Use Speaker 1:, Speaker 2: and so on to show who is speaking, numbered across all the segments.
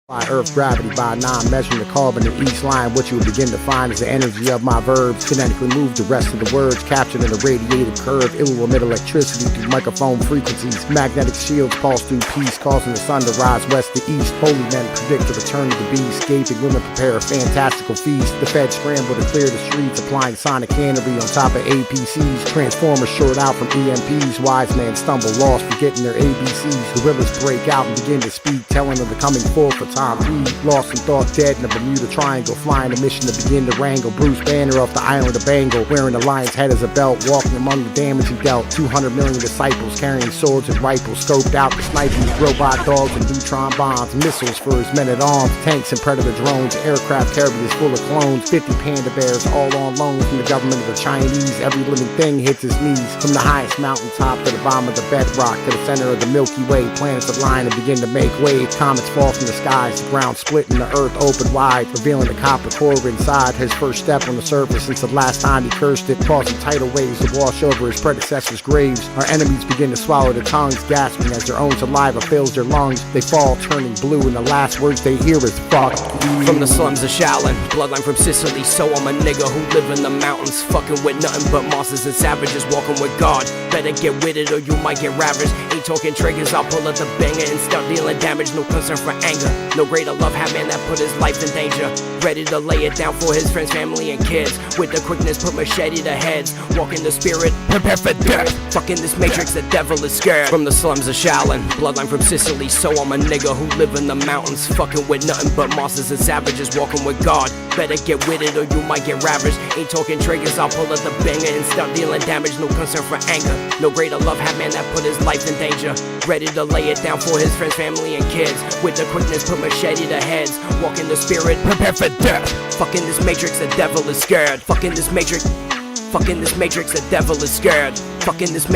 Speaker 1: By Earth gravity by 9, measuring the carbon in each line. What you will begin to find is the energy of my verbs kinetically move the rest of the words captured in a radiated curve. It will emit electricity through microphone frequencies. Magnetic shields pulse through peace, causing the sun to rise west to east. Holy men predict the return of the beast. Gaping women prepare a fantastical feast. The feds scramble to clear the streets, applying sonic cannery on top of APCs. Transformers short out from EMPs. Wise men stumble lost, forgetting their ABCs. Gorillas break out and begin to speak, telling of the coming forth of Tom Reed, lost in thought, dead in the Bermuda Triangle, flying a mission to begin to wrangle Bruce Banner off the island of Bengal, wearing the lion's head as a belt, walking among the damage he dealt. 200 million disciples carrying swords and rifles, scoped out the sniping with robot dogs and neutron bombs, missiles for his men-at-arms, tanks and predator drones, aircraft carriers full of clones, 50 panda bears all on loan from the government of the Chinese. Every living thing hits his knees, from the highest mountaintop to the bottom of the bedrock, to the center of the Milky Way. Planets align and begin to make way, comets fall from the skies, the ground split and the earth open wide, revealing the copper core inside. His first step on the surface since the last time he cursed it, causing tidal waves to wash over his predecessors' graves. Our enemies begin to swallow their tongues, gasping as their own saliva fills their lungs. They fall, turning blue, and the last words they hear is fuck you.
Speaker 2: From the slums of Shaolin, bloodline from Sicily, so I'm a nigga who live in the mountains, fucking with nothing but monsters and savages, walking with God. Better get with it or you might get ravaged. Ain't talking triggers, I'll pull out the banger and start dealing damage. No concern for anger, no greater love had man that put his life in danger, ready to lay it down for his friends, family, and kids. With the quickness, put machete to heads, walking the spirit, prepare for death. Fucking this matrix, the devil is scared. From the slums of Shaolin, bloodline from Sicily, so I'm a nigga who live in the mountains, fucking with nothing but monsters and savages, walking with God. Better get with it or you might get ravaged. Ain't talking triggers, I'll pull out the banger and start dealing damage. No concern for anger, no greater love had man that put his life in danger, ready to lay it down for his friends, family, and kids. With the quickness, put machete to heads, walking the spirit, prepare for death. Fucking this matrix, the devil is scared. Fucking this matrix, the devil is scared. Fucking this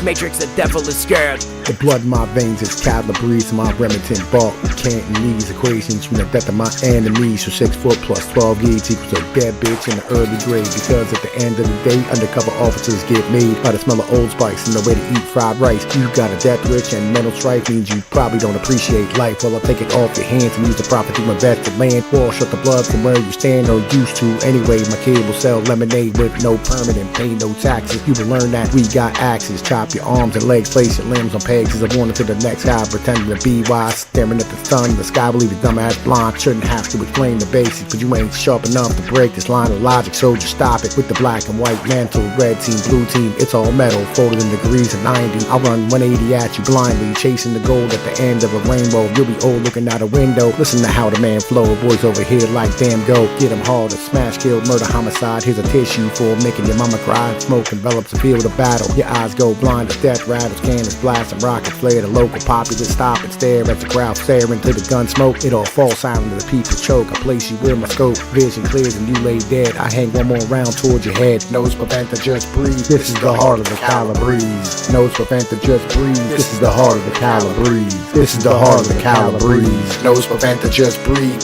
Speaker 2: matrix, the devil is scared.
Speaker 1: The blood in my veins is calories, my Remington bulk. Cantonese equations from the death of my enemies. So 6 foot plus 12 gauge equals a dead bitch in the early grade. Because at the end of the day, undercover officers get made by the smell of Old Spice and the way to eat fried rice. You got a death wish and mental strife means you probably don't appreciate life. Well, I'll take it off your hands and use the profit to invest in land. Wash up the blood from where you stand or used to. Anyway, my kid will sell lemonade with no permanent pay, no taxes. You will learn that we got axes. Chop your arms and legs, place your limbs on pegs as I warn to the next guy, pretending to be wise, staring at the sun. The sky believe his dumb ass blind. Shouldn't have to explain the basics, but you ain't sharp enough to break this line of logic, so just stop it with the black and white mantle. Red team, blue team, it's all metal, folded in degrees of 90. I'll run 180 at you blindly, chasing the gold at the end of a rainbow. You'll be old looking out a window. Listen to how the man flow. Boys over here like damn go. Get him hard, a smash, kill, murder, homicide. Here's a tissue for making your mama cry. Smoke envelops the field of battle. Your eyes go blind as death rattles, cannons blast and rockets flare. The local populace stop and stare as the crowd stare into the gun smoke. It all falls silent as the people choke. I place you where my scope vision clears and you lay dead. I hang one more round towards your head. Nose prevent to just breathe. This is the heart of the Calabrese. Nose prevent to just breathe. This is the heart of the Calabrese. This is the heart of the Calabrese. Nose prevent to just breathe.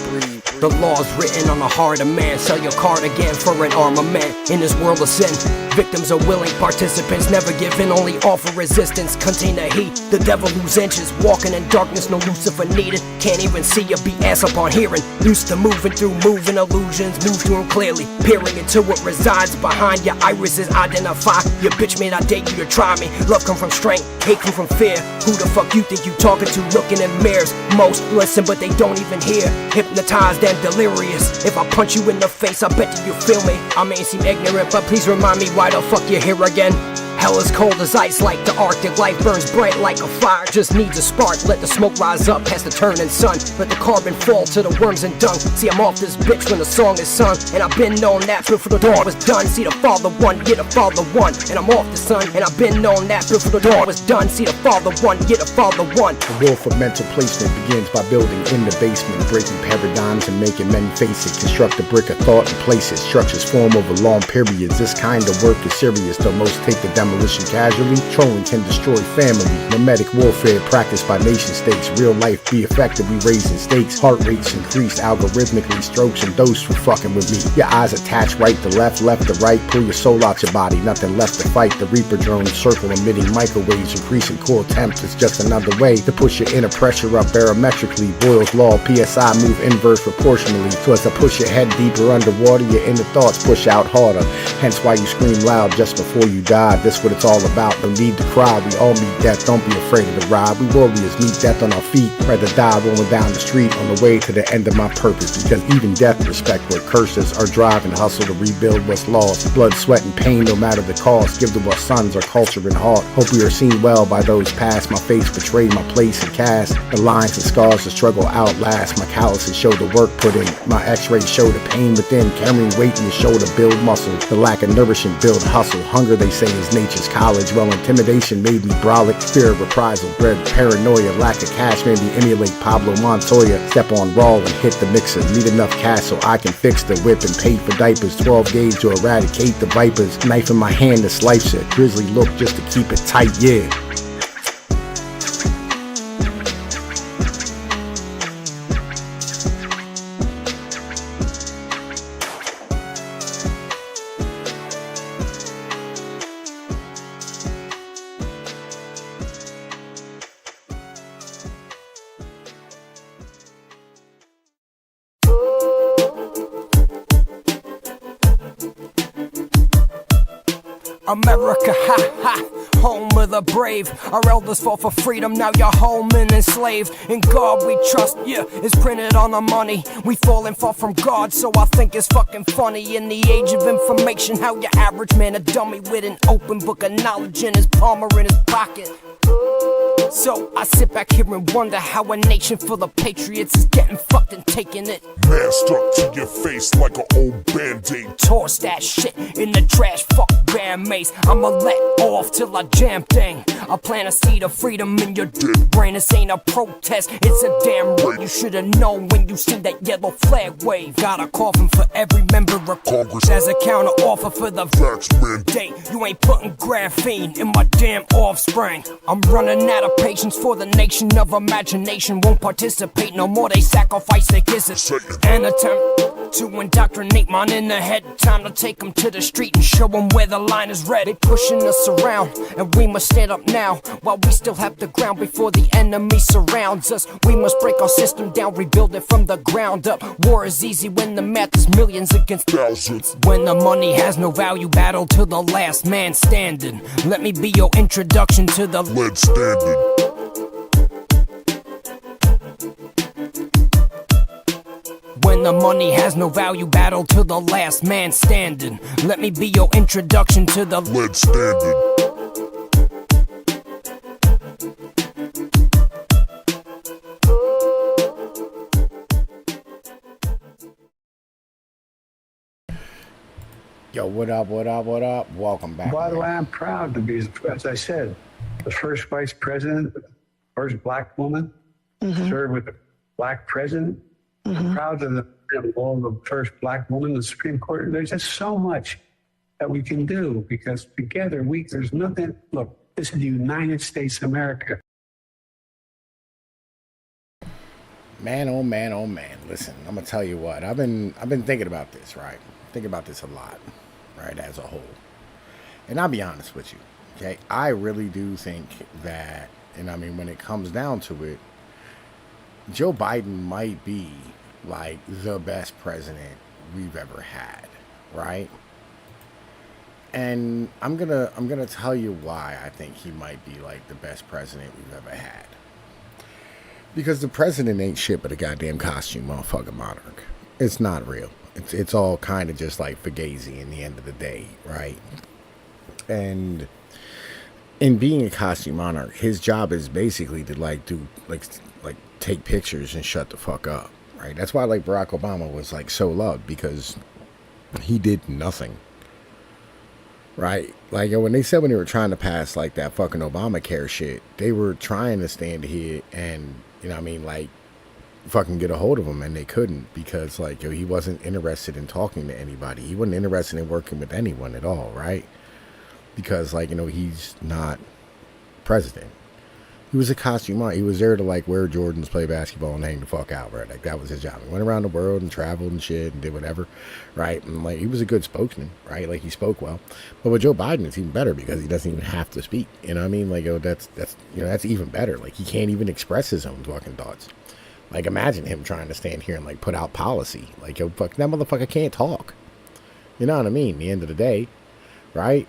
Speaker 2: The law's written on the heart of man. Sell your card again for an armament. In this world of sin, victims are willing participants, never give in, only offer resistance. Contain the heat, the devil lose inches. Walking in darkness, no Lucifer needed. Can't even see your BS upon hearing. Used to moving through moving illusions. Move through them clearly, peering into what resides behind your irises. Identify your bitch may not date you to try me. Love come from strength, hate come from fear. Who the fuck you think you talking to, looking in mirrors? Most listen but they don't even hear. Hypnotized and delirious. If I punch you in the face, I bet you feel me. I may seem ignorant, but please remind me why the fuck you're here again. Hell is cold as ice like the Arctic. Life burns bright like a fire, just needs a spark. Let the smoke rise up past the turning sun. Let the carbon fall to the worms and dung. See, I'm off this bitch when the song is sung. And I've been known that before the dawn was done. See the father one, yeah the father one. And I'm off the sun, and I've been known that before the dawn was done. See the father one, yeah the father one.
Speaker 1: The war for mental placement begins by building in the basement, breaking paradigms and making men face it. Construct a brick of thought and place it. Structures form over long periods. This kind of work is serious, though most take the demo wishing casually. Trolling can destroy family. Mimetic warfare practiced by nation states. Real life be effectively raising stakes. Heart rates increased algorithmically. Strokes and dose for fucking with me. Your eyes attach right to left, left to right. Pull your soul out your body. Nothing left to fight. The Reaper drone circle emitting microwaves. Increasing core temps. It's just another way to push your inner pressure up barometrically. Boyle's law. PSI move inverse proportionally. So as to push your head deeper underwater, your inner thoughts push out harder. Hence why you scream loud just before you die. This what it's all about. No need to cry. We all meet death. Don't be afraid of the ride. We warriors meet death on our feet. Rather die rolling down the street on the way to the end of my purpose. Because even death respect what curses. Our drive and hustle to rebuild what's lost. Blood, sweat, and pain no matter the cost. Give to our sons our culture and heart. Hope we are seen well by those past. My face betrayed my place and cast. The lines and scars the struggle outlast. My calluses show the work put in. My x-rays show the pain within. Carrying weight in your shoulder build muscle. The lack of nourishment build hustle. Hunger they say is nature's college. Well, intimidation made me brolic. Fear of reprisal bred paranoia. Lack of cash made me emulate Pablo Montoya. Step on raw and hit the mixer. Need enough cash so I can fix the whip and pay for diapers. 12 gauge to eradicate the vipers. Knife in my hand to slice it. Grizzly look just to keep it tight, yeah.
Speaker 2: America, ha ha, home of the brave. Our elders fought for freedom, now you're home and enslaved. In God we trust, yeah, it's printed on our money. We falling far from God, so I think it's fucking funny. In the age of information, how your average man a dummy with an open book of knowledge in his palm or in his pocket. So I sit back here and wonder how a nation full of patriots is getting fucked and taking it.
Speaker 3: Masked up to your face like an old band-aid.
Speaker 2: Toss that shit in the trash, fuck band mates. I'ma let off till I jam thing. I plant a seed of freedom in your dead brain. This ain't a protest, it's a damn right. You should've known when you see that yellow flag wave. Got a coffin for every member of Congress as a counter offer for the
Speaker 3: Facts
Speaker 2: mandate. You ain't putting graphene in my damn offspring. I'm running out of patience for the nation of imagination. Won't participate no more, they sacrifice their kisses. An attempt to indoctrinate mine in the head. Time to take them to the street and show them where the line is red. They pushing us around and we must stand up now while we still have the ground before the enemy surrounds us. We must break our system down, rebuild it from the ground up. War is easy when the math is millions against thousands. When the money has no value, battle to the last man standing. Let me be your introduction to the
Speaker 3: lead standing.
Speaker 2: When the money has no value, battle to the last man standing. Let me be your introduction to the
Speaker 3: lead standing.
Speaker 1: Yo, what up, what up, what up? Welcome back.
Speaker 4: By the way, I'm proud to be, as I said, the first vice president, first black woman, served with a black president. I'm proud of the first black woman in the Supreme Court. There's just so much that we can do because together there's nothing. Look, this is the United States of America.
Speaker 1: Man, oh man, oh man. Listen, I'm gonna tell you what. I've been thinking about this, right? Thinking about this a lot, right, as a whole. And I'll be honest with you, okay? I really do think that, and I mean, when it comes down to it, Joe Biden might be like the best president we've ever had, right? And I'm gonna tell you why I think he might be like the best president we've ever had. Because the president ain't shit but a goddamn costume motherfucking monarch. It's not real. It's all kind of just like fugazi in the end of the day, right? And in being a costume monarch, his job is basically to like do like take pictures and shut the fuck up, right? That's why like Barack Obama was like so loved, because he did nothing, right? Like when they said when they were trying to pass like that fucking Obamacare shit, they were trying to stand here and, you know what I mean, like fucking get a hold of him, and they couldn't, because like, yo, he wasn't interested in talking to anybody. He wasn't interested in working with anyone at all, right? because, like, you know, he's not president. He was a costume artist. He was there to, like, wear Jordans, play basketball, and hang the fuck out, right? Like, that was his job. He went around the world and traveled and shit and did whatever, right? And, like, he was a good spokesman, right? Like, he spoke well. But with Joe Biden, it's even better because he doesn't even have to speak. You know what I mean? Like, oh, that's even better. Like, he can't even express his own fucking thoughts. Like, imagine him trying to stand here and, like, put out policy. Like, yo, fuck, that motherfucker can't talk. You know what I mean? At the end of the day, right?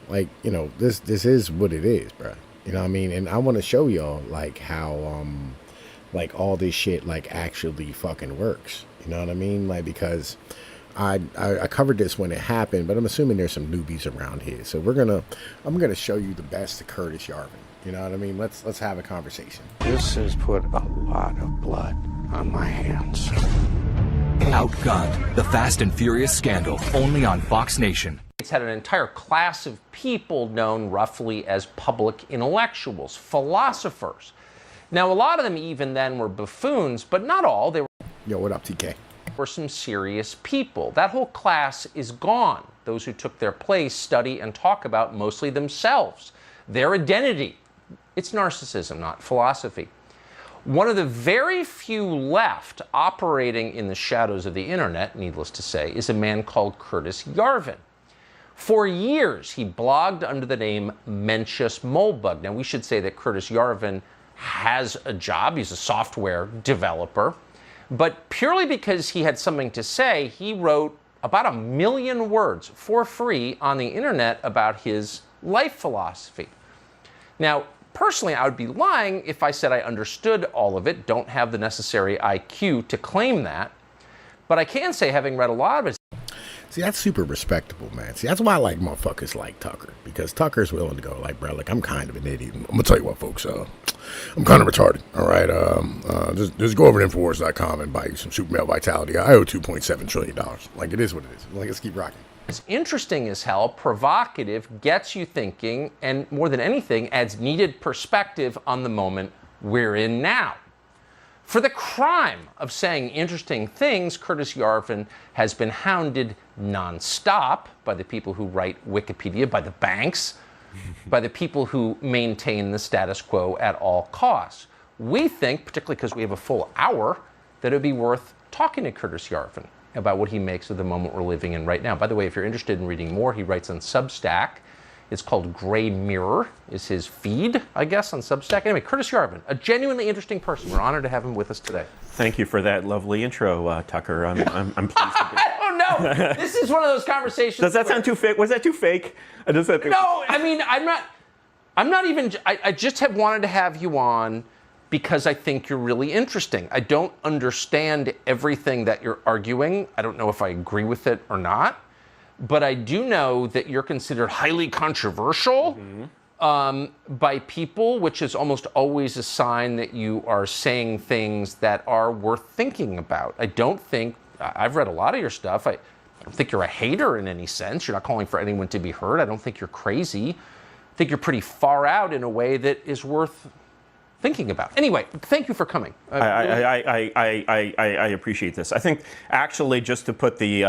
Speaker 1: Like, you know, this is what it is, bro. You know what I mean? And I want to show y'all, like, how, like, all this shit, like, actually fucking works. You know what I mean? Like, because I covered this when it happened, but I'm assuming there's some newbies around here. So I'm gonna show you the best of Curtis Yarvin. You know what I mean? Let's have a conversation.
Speaker 5: This has put a lot of blood on my hands.
Speaker 6: Outgunned, the Fast and Furious scandal, only on Fox Nation.
Speaker 7: It's had an entire class of people known roughly as public intellectuals, philosophers. Now, a lot of them even then were buffoons, but not all. They
Speaker 1: Yo, what up, TK?
Speaker 7: were some serious people. That whole class is gone. Those who took their place study and talk about mostly themselves, their identity. It's narcissism, not philosophy. One of the very few left operating in the shadows of the internet, needless to say, is a man called Curtis Yarvin. For years, he blogged under the name Mencius Moldbug. Now, we should say that Curtis Yarvin has a job. He's a software developer. But purely because he had something to say, he wrote about 1 million words for free on the internet about his life philosophy. Now, personally, I would be lying if I said I understood all of it, don't have the necessary IQ to claim that. But I can say, having read a lot of it,
Speaker 1: See, that's super respectable, man. See, that's why I like motherfuckers like Tucker. Because Tucker's willing to go, like, bro, like, I'm kind of an idiot. I'm going to tell you what, folks. I'm kind of retarded, all right? Just go over to Infowars.com and buy you some Super Male Vitality. I owe $2.7 trillion. Like, it is what it is. Like, let's keep rocking.
Speaker 7: it's interesting as hell, provocative, gets you thinking, and more than anything, adds needed perspective on the moment we're in now. For the crime of saying interesting things, Curtis Yarvin has been hounded nonstop by the people who write Wikipedia, by the banks, by the people who maintain the status quo at all costs. We think, particularly because we have a full hour, that it would be worth talking to Curtis Yarvin about what he makes of the moment we're living in right now. By the way, if you're interested in reading more, he writes on Substack. It's called Gray Mirror, is his feed, I guess, on Substack. Anyway, Curtis Yarvin, a genuinely interesting person. We're honored to have him with us today.
Speaker 8: Thank you for that lovely intro, Tucker. I'm pleased to be.
Speaker 7: I don't know. This is one of those conversations.
Speaker 8: Does that sound too fake? Was that too fake?
Speaker 7: No, I mean, I'm not even, I just have wanted to have you on because I think you're really interesting. I don't understand everything that you're arguing. I don't know if I agree with it or not. But I do know that you're considered highly controversial by people, which is almost always a sign that you are saying things that are worth thinking about. I've read a lot of your stuff. I don't think you're a hater in any sense. You're not calling for anyone to be heard. I don't think you're crazy. I think you're pretty far out in a way that is worth thinking about. Anyway, thank you for coming.
Speaker 8: I appreciate this. I think actually just to put the,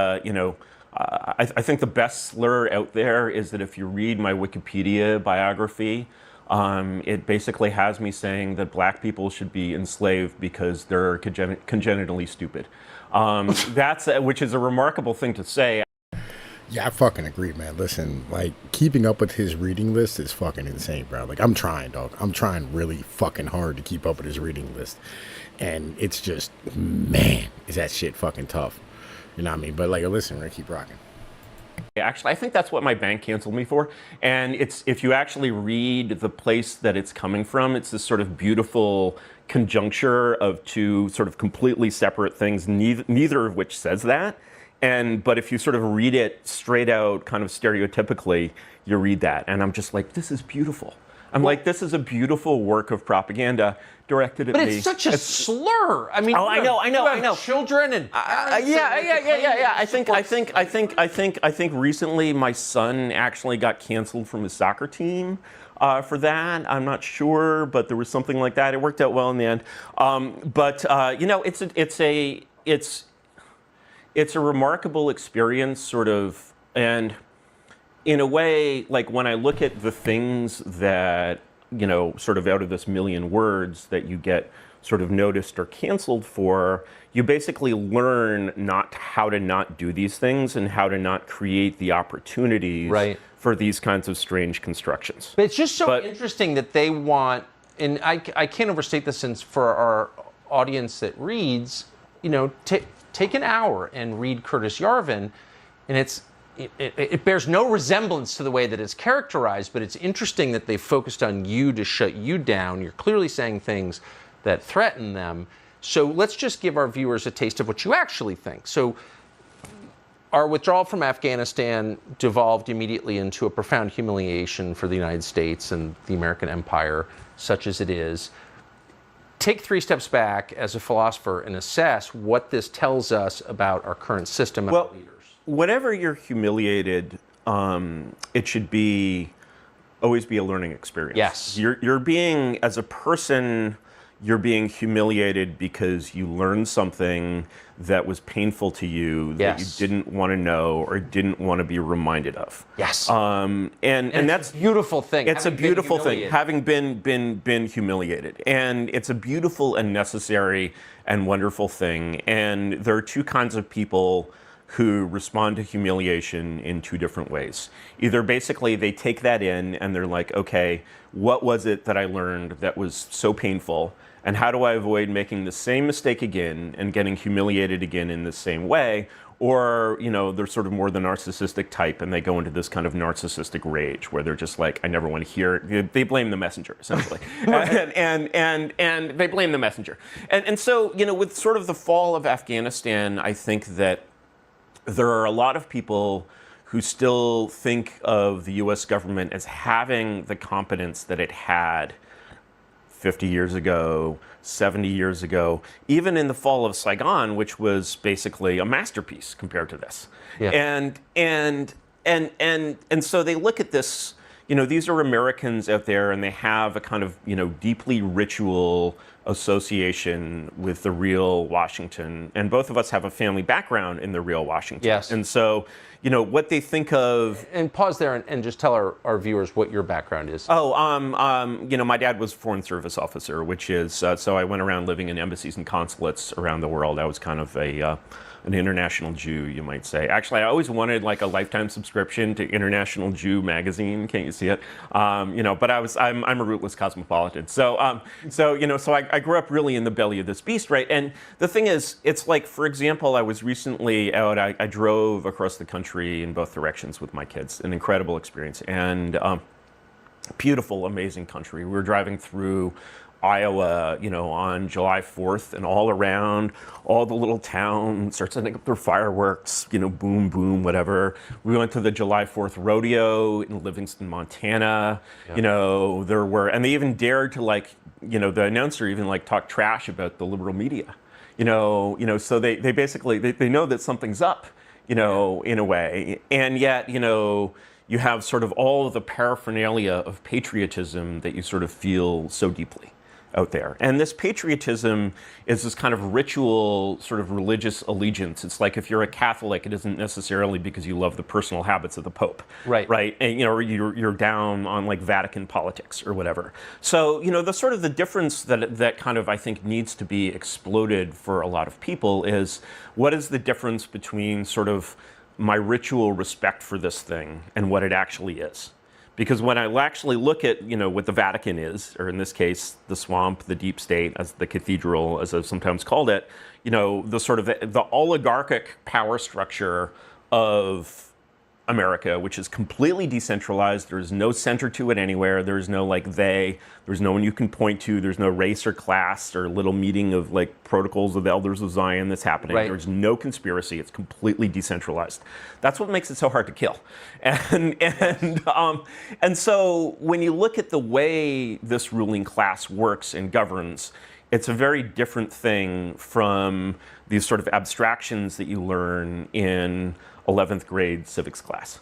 Speaker 8: I think the best slur out there is that if you read my Wikipedia biography, it basically has me saying that black people should be enslaved because they're congenitally stupid. Which is a remarkable thing to say.
Speaker 1: Yeah, I fucking agree, man. Listen, like, keeping up with his reading list is fucking insane, bro. Like, I'm trying, dog. I'm trying really fucking hard to keep up with his reading list. And it's just, man, is that shit fucking tough. You know what I mean? But, like, listen, we're gonna keep rocking.
Speaker 8: Actually, I think that's what my bank canceled me for. And it's, if you actually read the place that it's coming from, it's this sort of beautiful conjuncture of two sort of completely separate things, neither of which says that. But if you sort of read it straight out, kind of stereotypically, you read that. And I'm just like, this is beautiful. Like, this is a beautiful work of propaganda directed at me.
Speaker 7: But it's such a slur. I mean,
Speaker 8: I know.
Speaker 7: Children and
Speaker 8: yeah. I think recently my son actually got canceled from his soccer team for that. I'm not sure, but there was something like that. It worked out well in the end. It's a remarkable experience, sort of, and in a way, like when I look at the things that, sort of out of this million words that you get sort of noticed or canceled for, you basically learn how to not do these things and how to not create the opportunities for these kinds of strange constructions.
Speaker 7: But it's just so interesting that they want, and I can't overstate this, since for our audience that reads, take an hour and read Curtis Yarvin, and it bears no resemblance to the way that it's characterized, but it's interesting that they focused on you to shut you down. You're clearly saying things that threaten them. So let's just give our viewers a taste of what you actually think. So our withdrawal from Afghanistan devolved immediately into a profound humiliation for the United States and the American empire, such as it is. Take 3 steps back as a philosopher and assess what this tells us about our current system and our leaders.
Speaker 8: Whenever you're humiliated, it should always be a learning experience.
Speaker 7: Yes.
Speaker 8: You're being, as a person, you're being humiliated because you learned something that was painful to you, that you didn't want to know or didn't want to be reminded of.
Speaker 7: Yes.
Speaker 8: And that's
Speaker 7: a beautiful thing.
Speaker 8: It's a beautiful thing, having been humiliated. And it's a beautiful and necessary and wonderful thing. And there are 2 kinds of people who respond to humiliation in 2 different ways. Either basically they take that in and they're like, okay, what was it that I learned that was so painful? And how do I avoid making the same mistake again and getting humiliated again in the same way? Or, they're sort of more the narcissistic type, and they go into this kind of narcissistic rage where they're just like, I never want to hear it. They blame the messenger, essentially. and they blame the messenger. And so, with sort of the fall of Afghanistan, I think that there are a lot of people who still think of the US government as having the competence that it had 50 years ago, 70 years ago, even in the fall of Saigon, which was basically a masterpiece compared to this.
Speaker 7: Yeah.
Speaker 8: And so they look at this, these are Americans out there, and they have a kind of, deeply ritual association with the real Washington. And both of us have a family background in the real Washington.
Speaker 7: Yes.
Speaker 8: And so, what they think of...
Speaker 7: And pause there and just tell our viewers what your background is.
Speaker 8: My dad was a foreign service officer, which is, so I went around living in embassies and consulates around the world. I was kind of an international Jew, you might say. Actually, I always wanted like a lifetime subscription to International Jew magazine. Can't you see it? But I'm a rootless cosmopolitan. So I grew up really in the belly of this beast, right? And the thing is, it's like, for example, I was recently out, I drove across the country in both directions with my kids, an incredible experience. And beautiful, amazing country. We were driving through Iowa, on July 4th, and all around, all the little towns start setting up their fireworks, boom, boom, whatever. We went to the July 4th rodeo in Livingston, Montana.
Speaker 7: Yeah.
Speaker 8: There were, and they even dared to the announcer even talk trash about the liberal media. So they basically, they know that something's up, in a way. And yet, you have sort of all of the paraphernalia of patriotism that you sort of feel so deeply out there. And this patriotism is this kind of ritual, sort of religious allegiance. It's like if you're a Catholic, it isn't necessarily because you love the personal habits of the Pope.
Speaker 7: Right.
Speaker 8: Right. And, or you're down on Vatican politics or whatever. So, the sort of the difference that kind of, I think, needs to be exploded for a lot of people is, what is the difference between sort of my ritual respect for this thing and what it actually is? Because when I actually look at, what the Vatican is, or in this case, the swamp, the deep state, as the cathedral, as I've sometimes called it, the sort of the oligarchic power structure of America, which is completely decentralized. There's no center to it anywhere. There's no there's no one you can point to. There's no race or class or little meeting of protocols of the elders of Zion that's happening.
Speaker 7: Right.
Speaker 8: There's no conspiracy. It's completely decentralized. That's what makes it so hard to kill. And so when you look at the way this ruling class works and governs, it's a very different thing from these sort of abstractions that you learn in 11th grade civics class.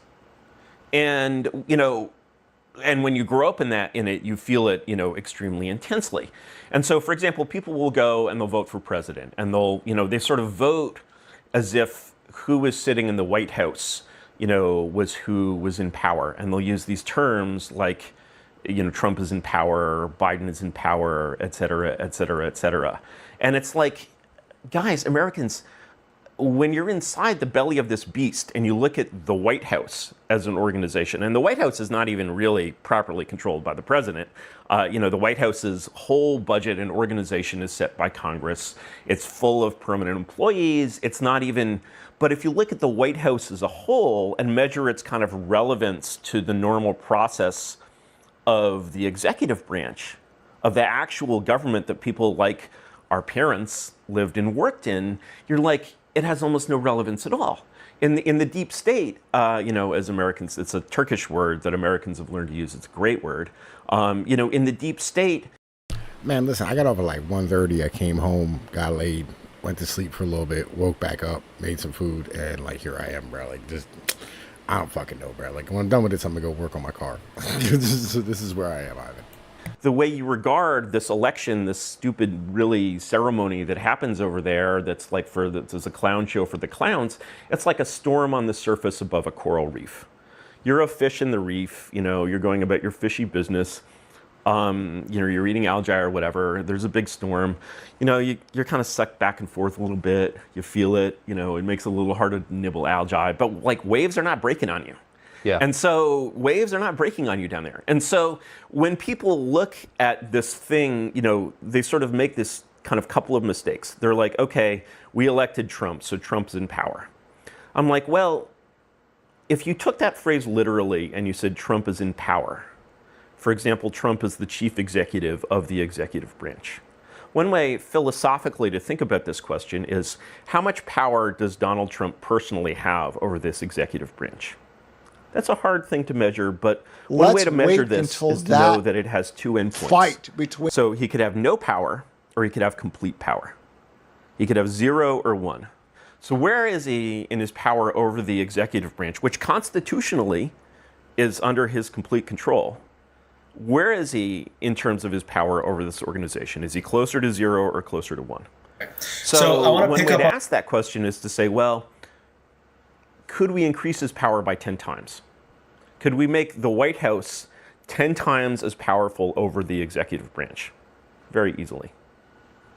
Speaker 8: And, and when you grow up in it, you feel it, extremely intensely. And so, for example, people will go and they'll vote for president, and they'll, they sort of vote as if who is sitting in the White House was who was in power. And they'll use these terms like, Trump is in power, Biden is in power, et cetera, et cetera, et cetera. And it's like, guys, Americans, when you're inside the belly of this beast and you look at the White House as an organization, and the White House is not even really properly controlled by the president. The White House's whole budget and organization is set by Congress. It's full of permanent employees. It's not even, but if you look at the White House as a whole and measure its kind of relevance to the normal process of the executive branch, of the actual government that people like our parents lived and worked in, you're like, it has almost no relevance at all. In the deep state, as Americans, it's a Turkish word that Americans have learned to use. It's a great word. In the deep state.
Speaker 1: Man, listen, I got off at like 1:30. I came home, got laid, went to sleep for a little bit, woke back up, made some food, and like here I am, bro. Like just, I don't fucking know, bro. Like when I'm done with this, I'm gonna go work on my car. this is where I am, Ivan.
Speaker 8: The way you regard this election, this stupid, really ceremony that happens over there, that's like there's a clown show for the clowns. It's like a storm on the surface above a coral reef. You're a fish in the reef. You're going about your fishy business. You're eating algae or whatever. There's a big storm. You're kind of sucked back and forth a little bit. You feel it. It makes it a little harder to nibble algae. But like waves are not breaking on you.
Speaker 7: Yeah.
Speaker 8: And so waves are not breaking on you down there. And so when people look at this thing, they sort of make this kind of couple of mistakes. They're like, okay, we elected Trump, so Trump's in power. I'm like, well, if you took that phrase literally and you said Trump is in power, for example, Trump is the chief executive of the executive branch. One way philosophically to think about this question is, how much power does Donald Trump personally have over this executive branch? That's a hard thing to measure, but one way to measure this is to know that it has two endpoints. So he could have no power, or he could have complete power. He could have 0 or 1. So where is he in his power over the executive branch, which constitutionally is under his complete control? Where is he in terms of his power over this organization? Is he closer to 0 or closer to 1? So one way to ask that question is to say, well, could we increase his power by 10 times? Could we make the White House 10 times as powerful over the executive branch? Very easily.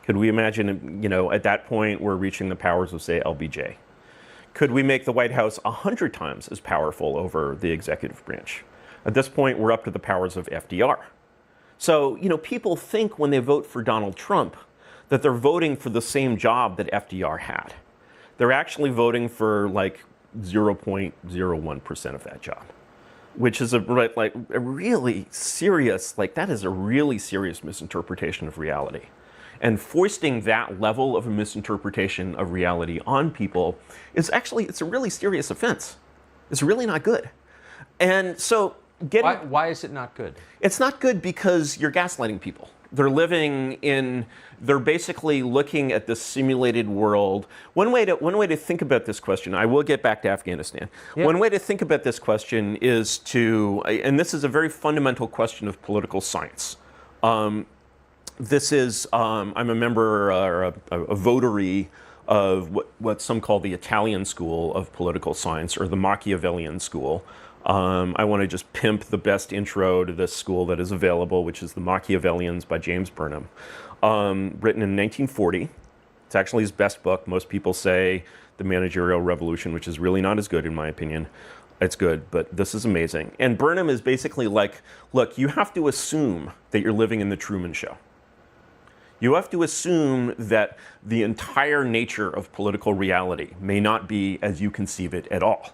Speaker 8: Could we imagine, at that point, we're reaching the powers of, say, LBJ? Could we make the White House 100 times as powerful over the executive branch? At this point, we're up to the powers of FDR. So, people think when they vote for Donald Trump that they're voting for the same job that FDR had. They're actually voting for like 0.01% of that job, which is a really serious, that is a really serious misinterpretation of reality. And foisting that level of a misinterpretation of reality on people is actually, it's a really serious offense. It's really not good. And so
Speaker 7: why is it not good?
Speaker 8: It's not good because you're gaslighting people. They're basically looking at this simulated world. One way to think about this question, I will get back to Afghanistan. Yeah. One way to think about this question is and this is a very fundamental question of political science. I'm a member or a votary of what some call the Italian school of political science, or the Machiavellian school. I want to just pimp the best intro to this school that is available, which is The Machiavellians by James Burnham, written in 1940. It's actually his best book. Most people say The Managerial Revolution, which is really not as good in my opinion. It's good, but this is amazing. And Burnham is basically like, look, you have to assume that you're living in the Truman Show. You have to assume that the entire nature of political reality may not be as you conceive it at all.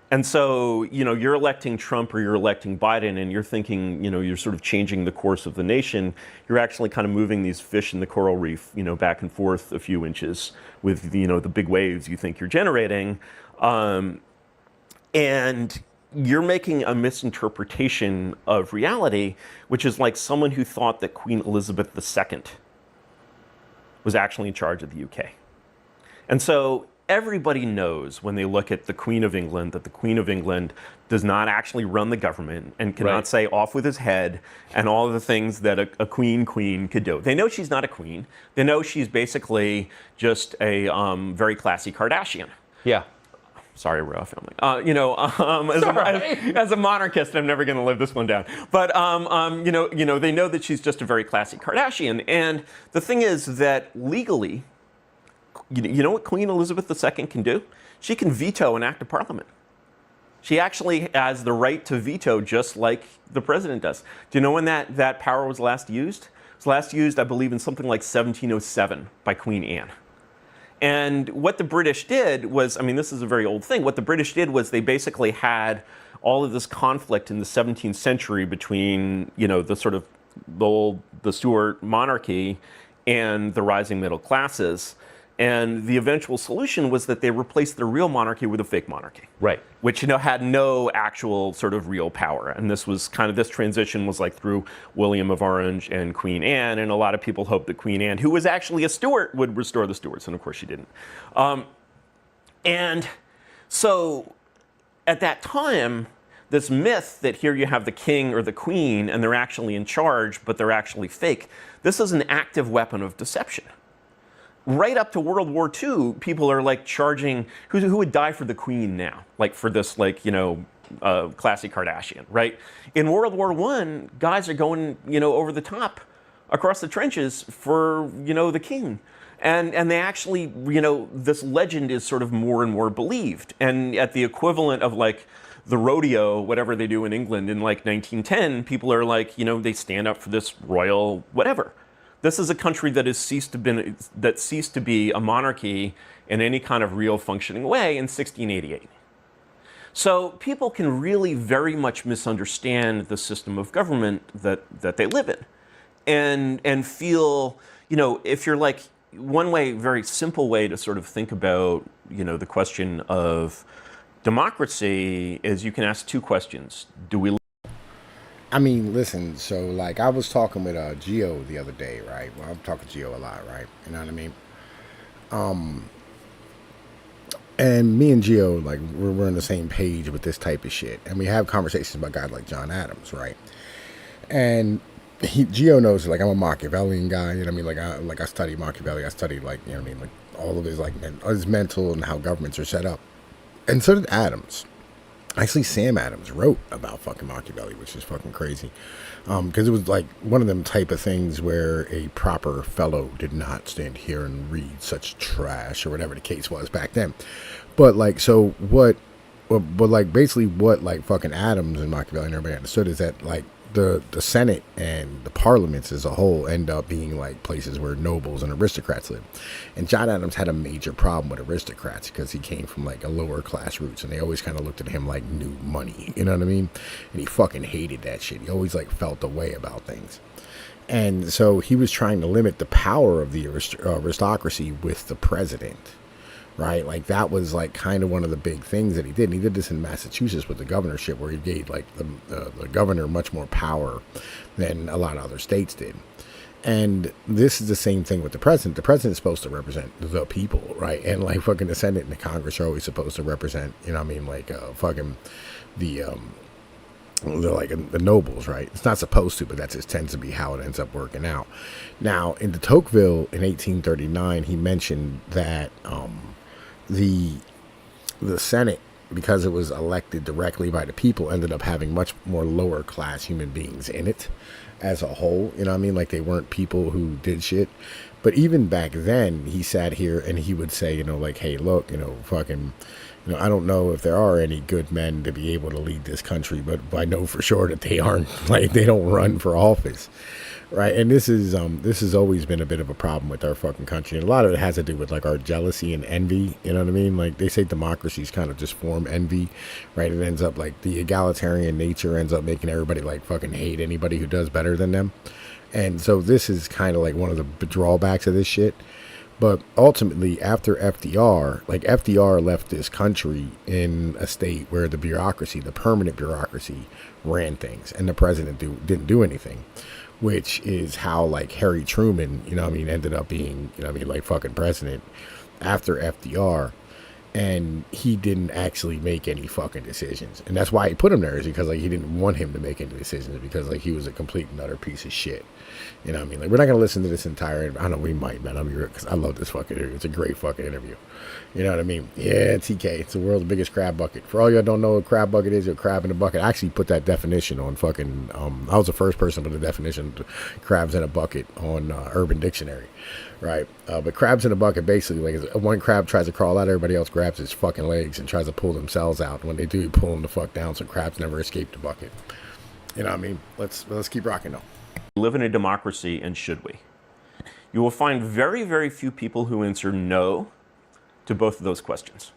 Speaker 8: And so, you're electing Trump or you're electing Biden, and you're thinking, you're sort of changing the course of the nation. You're actually kind of moving these fish in the coral reef, back and forth a few inches with, the big waves you think you're generating. And you're making a misinterpretation of reality, which is like someone who thought that Queen Elizabeth II was actually in charge of the UK. And so everybody knows when they look at the Queen of England that the Queen of England does not actually run the government and cannot say off with his head and all of the things that a queen could do. They know she's not a queen. They know she's basically just a very classy Kardashian.
Speaker 7: Yeah.
Speaker 8: Sorry, royal family. As a monarchist, I'm never going to live this one down. But they know that she's just a very classy Kardashian. And the thing is that legally, you know what Queen Elizabeth II can do? She can veto an act of parliament. She actually has the right to veto just like the president does. Do you know when that power was last used? It was last used, I believe, in something like 1707 by Queen Anne. And what the British did was, I mean, this is a very old thing. What the British did was they basically had all of this conflict in the 17th century between, the Stuart monarchy and the rising middle classes. And the eventual solution was that they replaced the real monarchy with a fake monarchy.
Speaker 7: Right.
Speaker 8: Which, had no actual sort of real power. And this transition was like through William of Orange and Queen Anne. And a lot of people hoped that Queen Anne, who was actually a Stuart, would restore the Stuarts. And of course she didn't. And so at that time, this myth that here you have the king or the queen and they're actually in charge, but they're actually fake. This is an active weapon of deception. Right up to World War II, people are like charging, who would die for the Queen now? Like for this, classy Kardashian, right? In World War I, guys are going, over the top across the trenches for, the king. And they actually, this legend is sort of more and more believed. And at the equivalent of like the rodeo, whatever they do in England in like 1910, people are like, they stand up for this royal whatever. This is a country that ceased to be a monarchy in any kind of real functioning way in 1688. So people can really very much misunderstand the system of government that they live in, and feel, if you're like, one way, very simple way to sort of think about, the question of democracy is you can ask two questions. Do we
Speaker 1: I mean, listen, so like I was talking with Gio the other day, right? Well, I'm talking to Gio a lot, right? You know what I mean? And me and Gio, like, we're on the same page with this type of shit. And we have conversations about guys like John Adams, right? And Gio knows, like, I'm a Machiavellian guy, you know what I mean? Like I study Machiavelli, I study, like, you know what I mean? Like, all of his, like, his mental and how governments are set up. And so did Adams. Actually, Sam Adams wrote about fucking Machiavelli, which is fucking crazy. Because it was like one of them type of things where a proper fellow did not stand here and read such trash or whatever the case was back then. But like, so what, but like basically what like fucking Adams and Machiavelli and everybody understood is that like the Senate and the parliaments as a whole end up being like places where nobles and aristocrats live. And John Adams had a major problem with aristocrats because he came from like a lower class roots and they always kind of looked at him like new money, you know what I mean? And he fucking hated that shit. He always like felt a way about things. And so he was trying to limit the power of the aristocracy with the president. Right, like that was like kind of one of the big things that he did. And he did this in Massachusetts with the governorship, where he gave like the governor much more power than a lot of other states did. And this is the same thing with the president. The president is supposed to represent the people, right? And like fucking the Senate and the Congress are always supposed to represent, you know what I mean, like fucking the nobles, right? It's not supposed to, but that just tends to be how it ends up working out. Now, in de Tocqueville in 1839, he mentioned that the Senate, because it was elected directly by the people, ended up having much more lower class human beings in it as a whole. You know what I mean? Like they weren't people who did shit. But even back then, he sat here and he would say, like, hey, look, fucking, I don't know if there are any good men to be able to lead this country, but I know for sure that they aren't, like, they don't run for office. Right, and this has always been a bit of a problem with our fucking country, and a lot of it has to do with like our jealousy and envy. You know what I mean? Like they say, democracies kind of just form envy, right? It ends up like the egalitarian nature ends up making everybody like fucking hate anybody who does better than them, and so this is kind of like one of the drawbacks of this shit. But ultimately, after FDR, like FDR left this country in a state where the bureaucracy, the permanent bureaucracy, ran things, and the president didn't do anything. Which is how like Harry Truman, ended up being, like fucking president after FDR. And he didn't actually make any fucking decisions. And that's why he put him there, is because like he didn't want him to make any decisions, because like he was a complete and utter piece of shit. You know what I mean? Like, we're not going to listen to this entire, I don't know, we might, man. Because I love this fucking interview. It's a great fucking interview. You know what I mean? Yeah, TK. It's the world's biggest crab bucket. For all y'all don't know what a crab bucket is, a crab in a bucket. I actually put that definition on fucking, I was the first person to put the definition of crabs in a bucket on Urban Dictionary. Right? But crabs in a bucket, basically, like, one crab tries to crawl out, everybody else grabs his fucking legs and tries to pull themselves out. When they do, you pull them the fuck down, so crabs never escape the bucket. You know what I mean? Let's keep rocking, though.
Speaker 8: We live in a democracy, and should we? You will find very, very few people who answer no to both of those questions.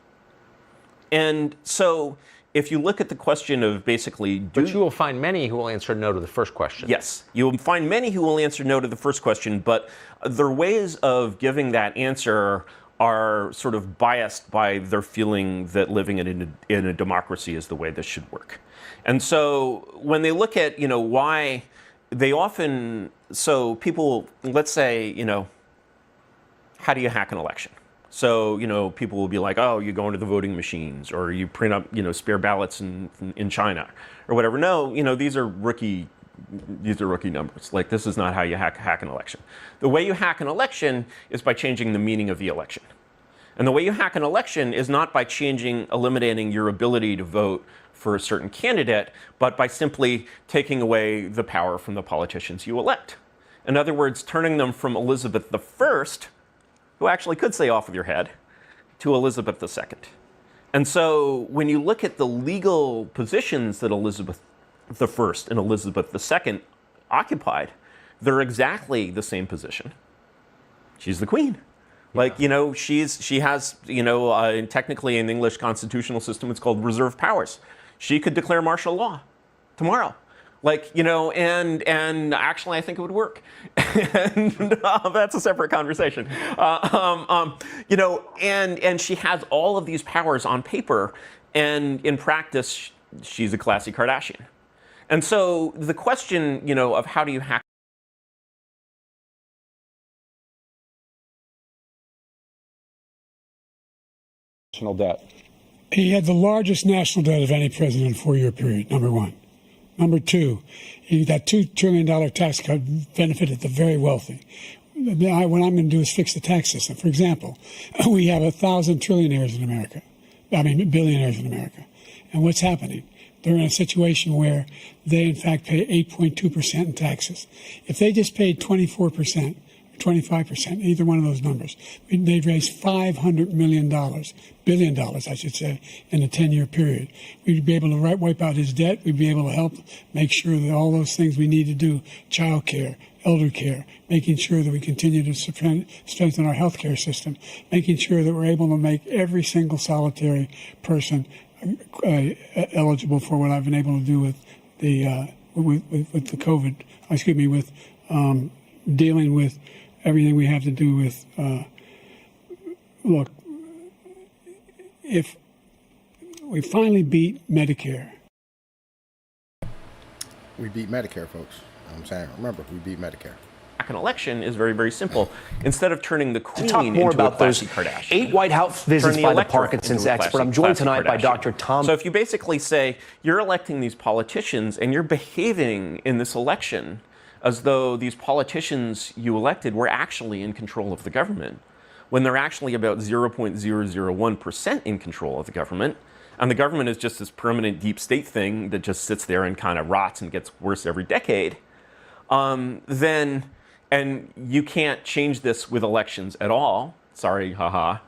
Speaker 8: And so, if you look at the question of basically...
Speaker 7: But you will find many who will answer no to the first question.
Speaker 8: Yes, you will find many who will answer no to the first question, but their ways of giving that answer are sort of biased by their feeling that living in a democracy is the way this should work. And so when they look at, you know, why they often... So people, let's say, you know, how do you hack an election? So, you know, people will be like, oh, you go into the voting machines, or you print up, you know, spare ballots in China, or whatever. No, you know, these are rookie numbers. Like, this is not how you hack an election. The way you hack an election is by changing the meaning of the election. And the way you hack an election is not by eliminating your ability to vote for a certain candidate, but by simply taking away the power from the politicians you elect. In other words, turning them from Elizabeth I, who actually could say off with your head, to Elizabeth II. And so when you look at the legal positions that Elizabeth I and Elizabeth II occupied, they're exactly the same position. She's the queen. Like, you know, she has, you know, technically in the English constitutional system, it's called reserve powers. She could declare martial law tomorrow. Like, you know, and actually I think it would work. And that's a separate conversation. You know, and she has all of these powers on paper, and in practice, she's a classy Kardashian. And so the question, you know, of how do you hack
Speaker 9: national debt?
Speaker 10: He had the largest national debt of any president in a 4-year period, number one. Number two, that $2 trillion tax cut benefited the very wealthy. What I'm going to do is fix the tax system. For example, we have 1,000 trillionaires in America. Billionaires in America. And what's happening? They're in a situation where they, in fact, pay 8.2% in taxes. If they just paid 24%, 25%, either one of those numbers, they'd raise $500 billion, I should say, in a 10-year period. We'd be able to wipe out his debt. We'd be able to help make sure that all those things we need to do, child care, elder care, making sure that we continue to strengthen our health care system, making sure that we're able to make every single solitary person eligible for what I've been able to do with the COVID, with dealing with everything we have to do with, look, if we finally beat Medicare.
Speaker 1: We beat Medicare, folks. I'm saying, remember, we beat Medicare.
Speaker 8: An election is very, very simple. Instead of turning the queen
Speaker 2: to talk more
Speaker 8: into
Speaker 2: about
Speaker 8: a classy
Speaker 2: those
Speaker 8: Kardashian,
Speaker 2: 8 White House visits by the Parkinson's expert. I'm joined tonight by Dr. Tom.
Speaker 8: So if you basically say you're electing these politicians and you're behaving in this election as though these politicians you elected were actually in control of the government, when they're actually about 0.001% in control of the government, and the government is just this permanent deep state thing that just sits there and kind of rots and gets worse every decade, then, and you can't change this with elections at all. Sorry, haha.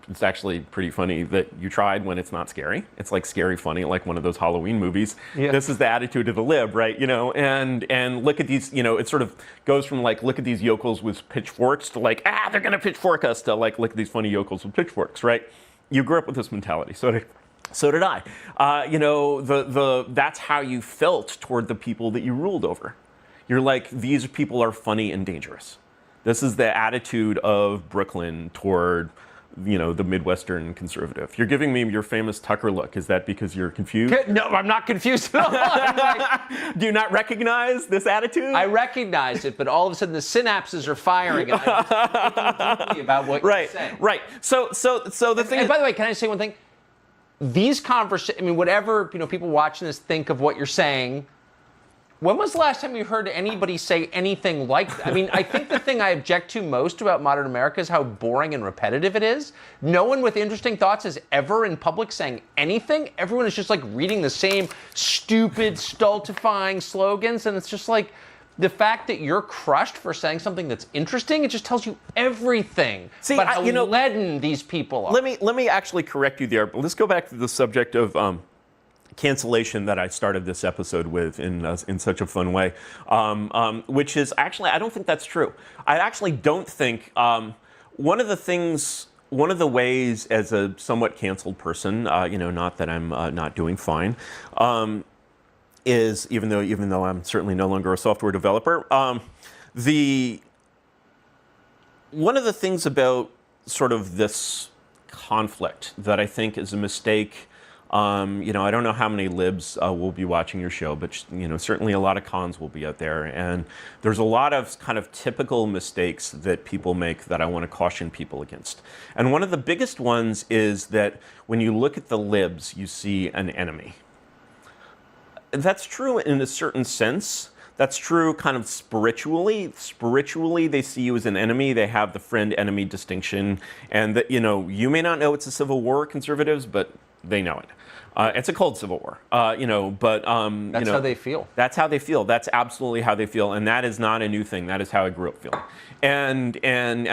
Speaker 8: It's actually pretty funny that you tried when it's not scary. It's like scary funny, like one of those Halloween movies. Yeah. This is the attitude of the lib, right? You know, and look at these, you know, it sort of goes from like, look at these yokels with pitchforks to like, they're gonna pitchfork us, to like, look at these funny yokels with pitchforks, right? You grew up with this mentality, so did I. You know, that's how you felt toward the people that you ruled over. You're like, these people are funny and dangerous. This is the attitude of Brooklyn toward the Midwestern conservative. You're giving me your famous Tucker look. Is that because you're confused?
Speaker 7: No, I'm not confused at all.
Speaker 8: Do you not recognize this attitude?
Speaker 7: I recognize it, but all of a sudden the synapses are firing, and I'm just thinking deeply about what you're saying.
Speaker 8: Right. So the thing.
Speaker 7: And by the way, can I say one thing? These conversations, I mean, whatever people watching this think of what you're saying. When was the last time you heard anybody say anything like that? I mean, I think the thing I object to most about modern America is how boring and repetitive it is. No one with interesting thoughts is ever in public saying anything. Everyone is just like reading the same stupid, stultifying slogans, and it's just like the fact that you're crushed for saying something that's interesting, it just tells you everything about how leaden these people are.
Speaker 8: Let me actually correct you there. But let's go back to the subject of cancellation that I started this episode with in such a fun way, which is actually, I don't think that's true. I actually don't think, one of the ways as a somewhat canceled person, not that I'm not doing fine, is even though I'm certainly no longer a software developer, one of the things about sort of this conflict that I think is a mistake. I don't know how many libs will be watching your show, but certainly a lot of cons will be out there, and there's a lot of kind of typical mistakes that people make that I want to caution people against. And one of the biggest ones is that when you look at the libs, you see an enemy. That's true in a certain sense. That's true kind of spiritually. Spiritually, they see you as an enemy. They have the friend-enemy distinction, and that you may not know it's a civil war, conservatives, but they know it. It's a cold civil war, but
Speaker 7: that's how they feel.
Speaker 8: That's how they feel. That's absolutely how they feel, and that is not a new thing. That is how I grew up feeling. And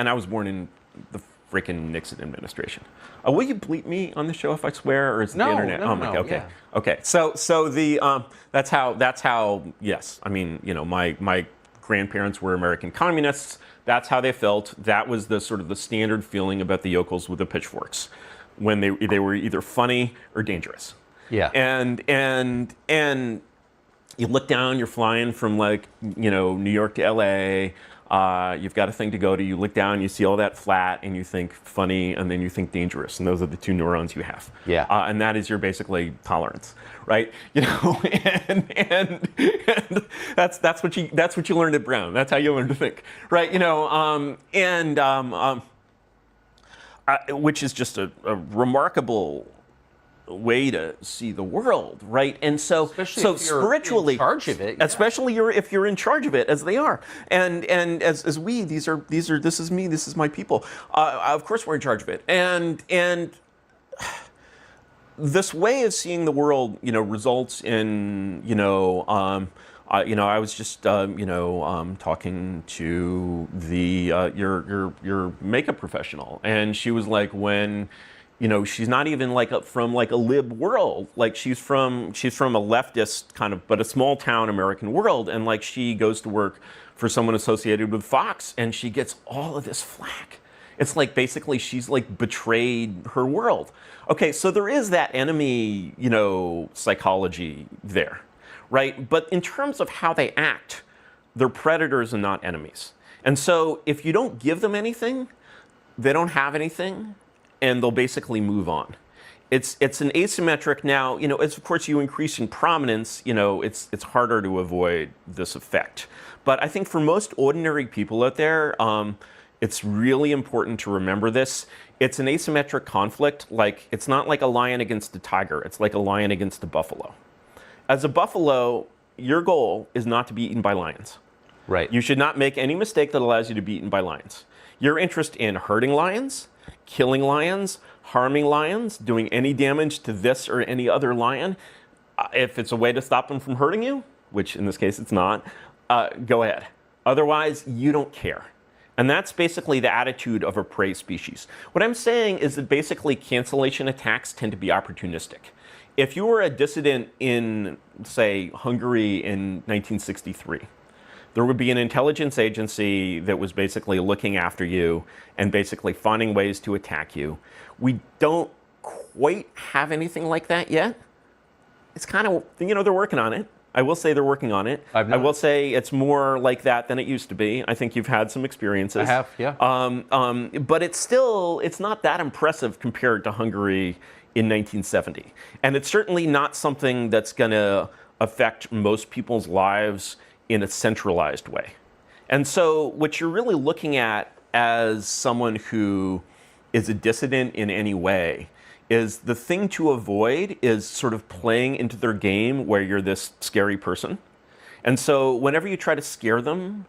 Speaker 8: I was born in the freaking Nixon administration. Will you bleep me on the show if I swear, or is it the internet?
Speaker 7: No,
Speaker 8: okay.
Speaker 7: Yeah.
Speaker 8: Okay. So the that's how. Yes, I mean, my grandparents were American communists. That's how they felt. That was the sort of the standard feeling about the yokels with the pitchforks, when they were either funny or dangerous.
Speaker 7: Yeah.
Speaker 8: And you look down, you're flying from New York to LA, you've got a thing to go to, you look down, you see all that flat, and you think funny, and then you think dangerous, and those are the two neurons you have.
Speaker 7: Yeah.
Speaker 8: And that is your basically tolerance, right? And that's what you learned at Brown. That's how you learn to think, right? Which is just a remarkable way to see the world, right? And so spiritually,
Speaker 7: in charge of it,
Speaker 8: especially if you're in charge of it, as they are, and as this is me, this is my people. Of course, we're in charge of it, and this way of seeing the world, results in I was just talking to your makeup professional, and she was like, when she's not even from a lib world, she's from a leftist kind of, but a small town American world, and she goes to work for someone associated with Fox, and she gets all of this flack. It's basically she's betrayed her world. Okay, so there is that enemy psychology there. Right? But in terms of how they act, they're predators and not enemies. And so if you don't give them anything, they don't have anything, and they'll basically move on. It's an asymmetric now, as of course you increase in prominence, it's harder to avoid this effect. But I think for most ordinary people out there, it's really important to remember this. It's an asymmetric conflict. It's not like a lion against a tiger. It's like a lion against a buffalo. As a buffalo, your goal is not to be eaten by lions.
Speaker 7: Right.
Speaker 8: You should not make any mistake that allows you to be eaten by lions. Your interest in hurting lions, killing lions, harming lions, doing any damage to this or any other lion, if it's a way to stop them from hurting you, which in this case it's not, go ahead. Otherwise, you don't care. And that's basically the attitude of a prey species. What I'm saying is that basically cancellation attacks tend to be opportunistic. If you were a dissident in, say, Hungary in 1963, there would be an intelligence agency that was basically looking after you and basically finding ways to attack you. We don't quite have anything like that yet. It's kind of, they're working on it. I will say they're working on it. I will say it's more like that than it used to be. I think you've had some experiences.
Speaker 7: I have, yeah.
Speaker 8: But it's not that impressive compared to Hungary in 1970. And it's certainly not something that's going to affect most people's lives in a centralized way. And so what you're really looking at as someone who is a dissident in any way is the thing to avoid is sort of playing into their game where you're this scary person. And so whenever you try to scare them,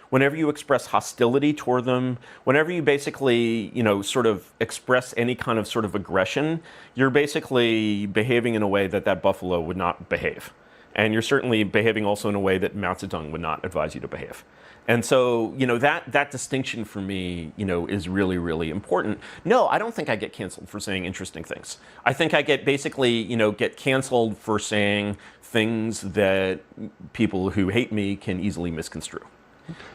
Speaker 8: whenever you express hostility toward them, whenever you basically, sort of express any kind of sort of aggression, you're basically behaving in a way that that buffalo would not behave. And you're certainly behaving also in a way that Mao Zedong would not advise you to behave. And so, that distinction for me, is really, really important. No, I don't think I get canceled for saying interesting things. I think I get basically, get canceled for saying things that people who hate me can easily misconstrue.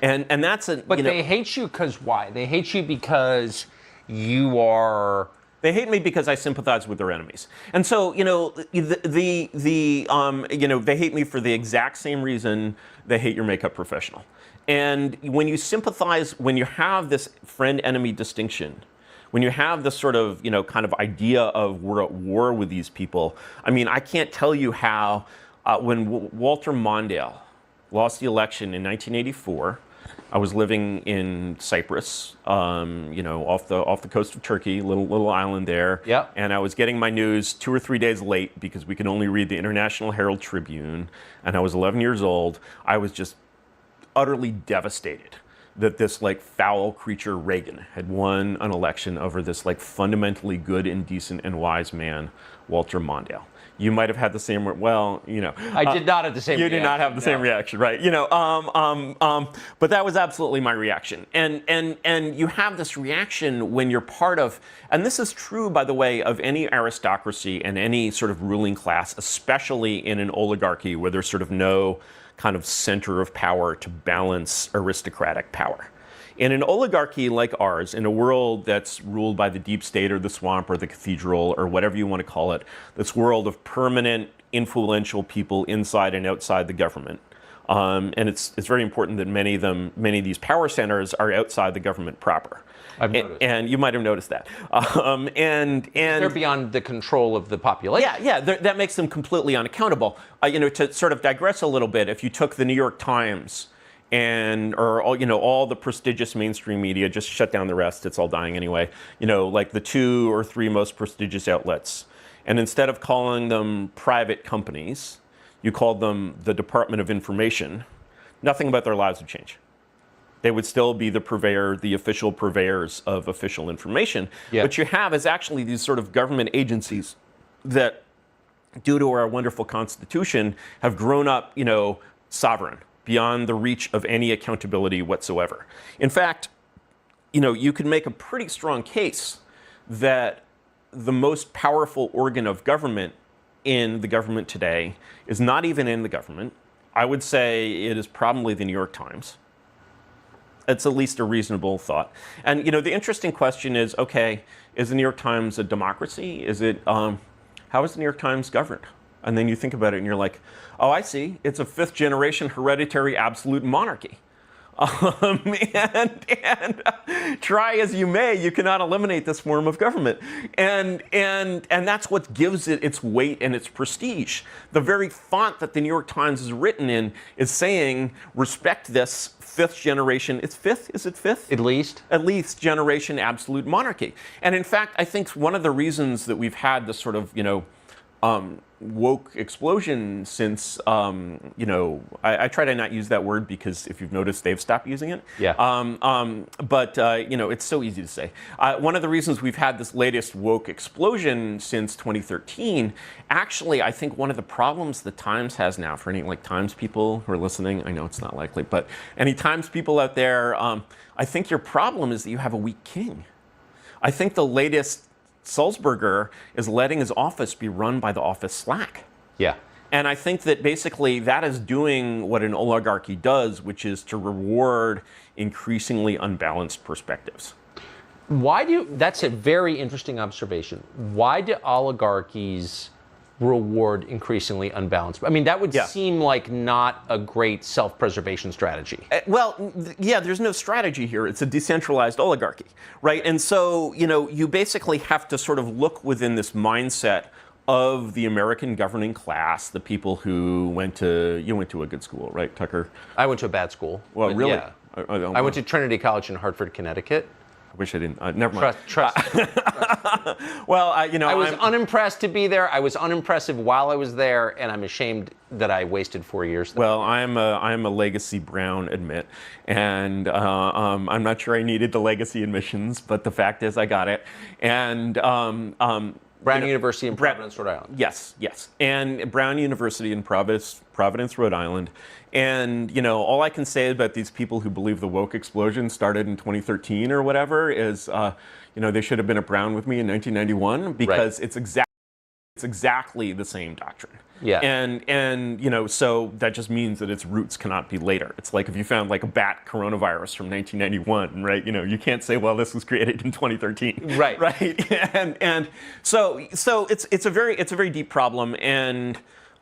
Speaker 8: And that's a.
Speaker 7: But they hate you because why? They hate you because you are.
Speaker 8: They hate me because I sympathize with their enemies. And so, they hate me for the exact same reason they hate your makeup professional. And when you sympathize, when you have this friend-enemy distinction, when you have this sort of, kind of idea of we're at war with these people, I mean, I can't tell you how, when Walter Mondale lost the election in 1984, I was living in Cyprus, off the coast of Turkey, little island there.
Speaker 7: Yeah.
Speaker 8: And I was getting my news 2 or 3 days late because we could only read the International Herald Tribune. And I was 11 years old. I was just utterly devastated that this foul creature Reagan had won an election over this fundamentally good and decent and wise man, Walter Mondale. You might have had the same,
Speaker 7: I did not have the same reaction.
Speaker 8: You did not have the same reaction, right? But that was absolutely my reaction. And you have this reaction when you're part of, and this is true, by the way, of any aristocracy and any sort of ruling class, especially in an oligarchy where there's sort of no kind of center of power to balance aristocratic power. In an oligarchy like ours, in a world that's ruled by the deep state or the swamp or the cathedral or whatever you want to call it, this world of permanent, influential people inside and outside the government. And it's very important that many of these power centers are outside the government proper.
Speaker 7: I've noticed.
Speaker 8: And you might have noticed that. And
Speaker 7: they're beyond the control of the population.
Speaker 8: Yeah, that makes them completely unaccountable. To sort of digress a little bit, if you took the New York Times or all the prestigious mainstream media, just shut down the rest, it's all dying anyway, like the 2 or 3 most prestigious outlets, and instead of calling them private companies, you called them the Department of Information, nothing about their lives would change. They would still be the official purveyors of official information.
Speaker 7: Yeah.
Speaker 8: What you have is actually these sort of government agencies that, due to our wonderful Constitution, have grown up, sovereign, beyond the reach of any accountability whatsoever. In fact, you can make a pretty strong case that the most powerful organ of government in the government today is not even in the government. I would say it is probably the New York Times. It's at least a reasonable thought. And, the interesting question is, okay, is the New York Times a democracy? Is it, how is the New York Times governed? And then you think about it and you're like, oh, I see. It's a 5th generation hereditary absolute monarchy. And try as you may, you cannot eliminate this form of government. And that's what gives it its weight and its prestige. The very font that the New York Times is written in is saying, respect this 5th generation, it's 5th, is it 5th? At least generation absolute monarchy. And in fact, I think one of the reasons that we've had this sort of, woke explosion since, I try to not use that word because if you've noticed, they've stopped using it.
Speaker 7: Yeah.
Speaker 8: But it's so easy to say. One of the reasons we've had this latest woke explosion since 2013, actually, I think one of the problems the Times has now, for any Times people who are listening, I know it's not likely, but any Times people out there, I think your problem is that you have a weak king. I think the latest Sulzberger is letting his office be run by the office slack.
Speaker 7: Yeah.
Speaker 8: And I think that basically that is doing what an oligarchy does, which is to reward increasingly unbalanced perspectives.
Speaker 7: That's a very interesting observation. Why do oligarchies reward increasingly unbalanced. I mean, that would seem like not a great self-preservation strategy.
Speaker 8: Yeah, there's no strategy here. It's a decentralized oligarchy, right? And so, you basically have to sort of look within this mindset of the American governing class, the people who you went to a good school, right, Tucker?
Speaker 7: I went to a bad school.
Speaker 8: Well, really?
Speaker 7: Yeah. I went to Trinity College in Hartford, Connecticut.
Speaker 8: I wish I didn't. Never mind.
Speaker 7: Trust.
Speaker 8: Well,
Speaker 7: I was unimpressed to be there. I was unimpressive while I was there, and I'm ashamed that I wasted 4 years there.
Speaker 8: Well, I'm a legacy Brown admit, and I'm not sure I needed the legacy admissions, but the fact is I got it. And
Speaker 7: Brown University in Providence, Rhode Island.
Speaker 8: Yes, and Brown University in Providence, Rhode Island. And, all I can say about these people who believe the woke explosion started in 2013 or whatever is, they should have been at Brown with me in 1991 because it's exactly the same doctrine.
Speaker 7: Yeah.
Speaker 8: And so that just means that its roots cannot be later. It's like if you found like a bat coronavirus from 1991, right? You can't say, well, this was created in 2013.
Speaker 7: Right.
Speaker 8: Right. And so it's a very deep problem, and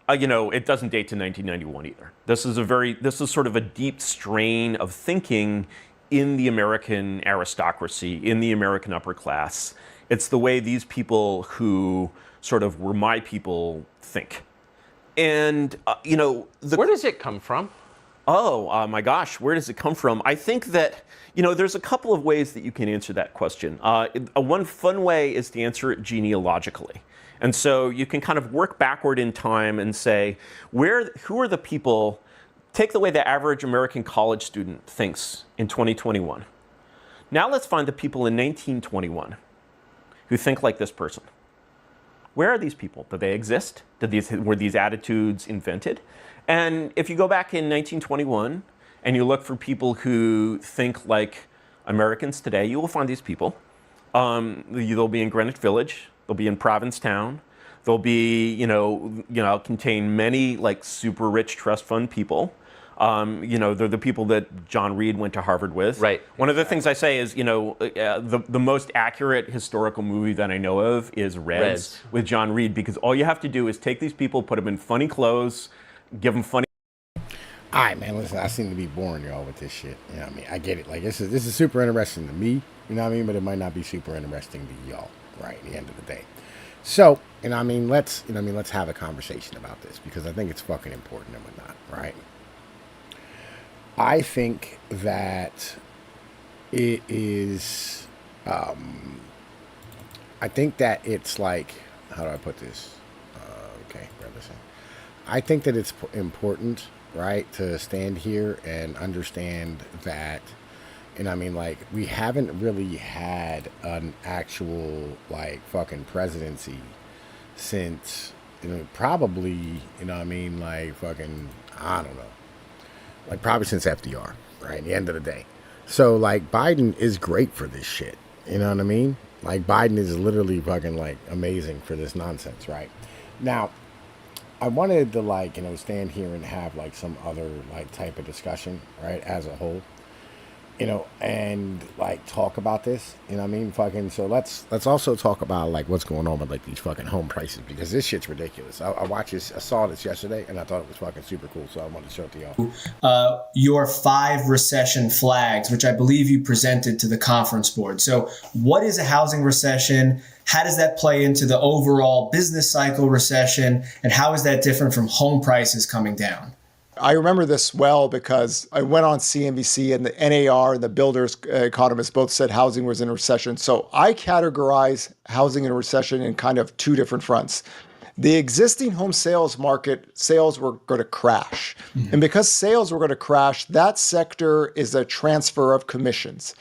Speaker 8: it doesn't date to 1991 either. This is sort of a deep strain of thinking in the American aristocracy, in the American upper class. It's the way these people who sort of were my people think. And,
Speaker 7: where does it come from?
Speaker 8: Oh, my gosh, where does it come from? I think that, there's a couple of ways that you can answer that question. One fun way is to answer it genealogically. And so you can kind of work backward in time and say, who are the people, take the way the average American college student thinks in 2021. Now let's find the people in 1921 who think like this person. Where are these people? Do they exist? Were these attitudes invented? And if you go back in 1921 and you look for people who think like Americans today, you will find these people. They'll be in Greenwich Village. They'll be in Provincetown. They'll be, contain many like super rich trust fund people. They're the people that John Reed went to Harvard with.
Speaker 7: Right.
Speaker 8: One of the things I say is, the most accurate historical movie that I know of is Reds with John Reed, because all you have to do is take these people, put them in funny clothes, give them funny.
Speaker 1: All right, man, listen, I seem to be boring y'all with this shit. You know what I mean? I get it. Like, this is super interesting to me, you know what I mean? But it might not be super interesting to y'all, right, at the end of the day. So, let's have a conversation about this, because I think it's fucking important and whatnot, right? I think that it is, I think that it's like, how do I put this? Okay, listen. I think that it's important, right, to stand here and understand that, we haven't really had an actual, fucking presidency since, probably, fucking, I don't know. Probably since FDR, right? At the end of the day. So, Biden is great for this shit. You know what I mean? Biden is literally fucking, amazing for this nonsense, right? Now, I wanted to, stand here and have, some other, type of discussion, right, as a whole. And talk about this, so let's also talk about what's going on with these fucking home prices, because this shit's ridiculous. I saw this yesterday and I thought it was fucking super cool, so I wanted to show it to y'all.
Speaker 11: Your 5 recession flags, which I believe you presented to the conference board. So what is a housing recession? How does that play into the overall business cycle recession? And how is that different from home prices coming down?
Speaker 12: I remember this well because I went on CNBC and the NAR and the builders economists both said housing was in a recession. So I categorize housing in a recession in kind of 2 different fronts. The existing home sales market, sales were going to crash. Mm-hmm. And because sales were going to crash, that sector is a transfer of commissions.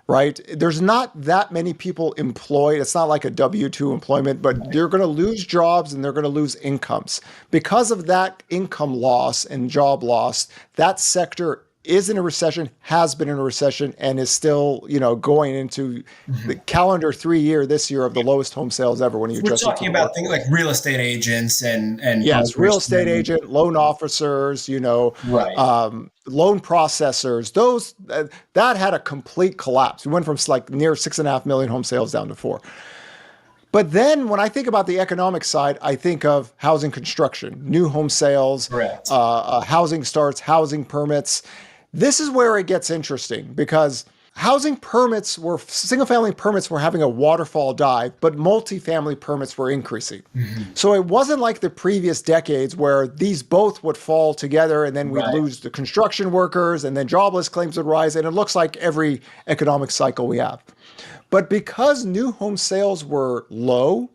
Speaker 12: Right? There's not that many people employed. It's not like a W-2 employment, but they're going to lose jobs and they're going to lose incomes. Because of that income loss and job loss, that sector is in a recession, has been in a recession, and is still, going into the calendar 3 year this year of the lowest home sales ever when you
Speaker 11: We're
Speaker 12: adjust it to
Speaker 11: talking about things like real estate agents and
Speaker 12: yes, real estate agent, loan officers,
Speaker 11: right.
Speaker 12: Loan processors, those that had a complete collapse. We went from near 6.5 million home sales down to 4. But then when I think about the economic side, I think of housing construction, new home sales, housing starts, housing permits. This is where it gets interesting because single family permits were having a waterfall dive, but multifamily permits were increasing. So it wasn't like the previous decades where these both would fall together and then we'd lose the construction workers and then jobless claims would rise. And it looks like every economic cycle we have. But because new home sales were low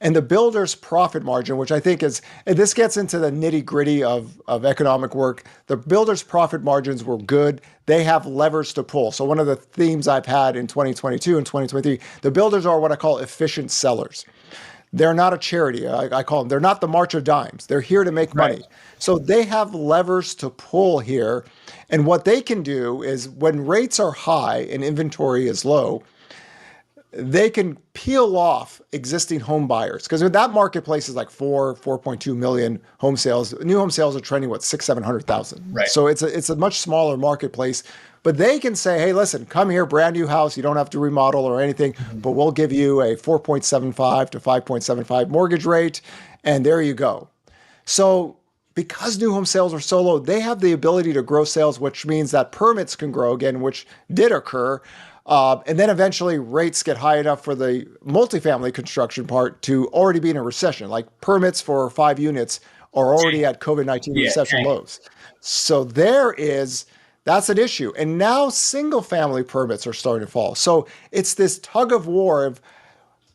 Speaker 12: and the builder's profit margin, which I think is, and this gets into the nitty gritty of economic work, the builder's profit margins were good. They have levers to pull. So one of the themes I've had in 2022 and 2023, the builders are what I call efficient sellers. They're not a charity. I call them, they're not the March of Dimes. They're here to make money. So they have levers to pull here. And what they can do is when rates are high and inventory is low, they can peel off existing home buyers because that marketplace is like 4.2 million home sales. New home sales are trending, 700,000. So it's a much smaller marketplace, but they can say, hey, listen, come here, brand new house. You don't have to remodel or anything, but we'll give you a 4.75 to 5.75 mortgage rate. And there you go. So because new home sales are so low, they have the ability to grow sales, which means that permits can grow again, which did occur. And then eventually rates get high enough for the multifamily construction part to already be in a recession. Like permits for 5 units are already at COVID-19 recession lows. So that's an issue. And now single family permits are starting to fall. So it's this tug of war of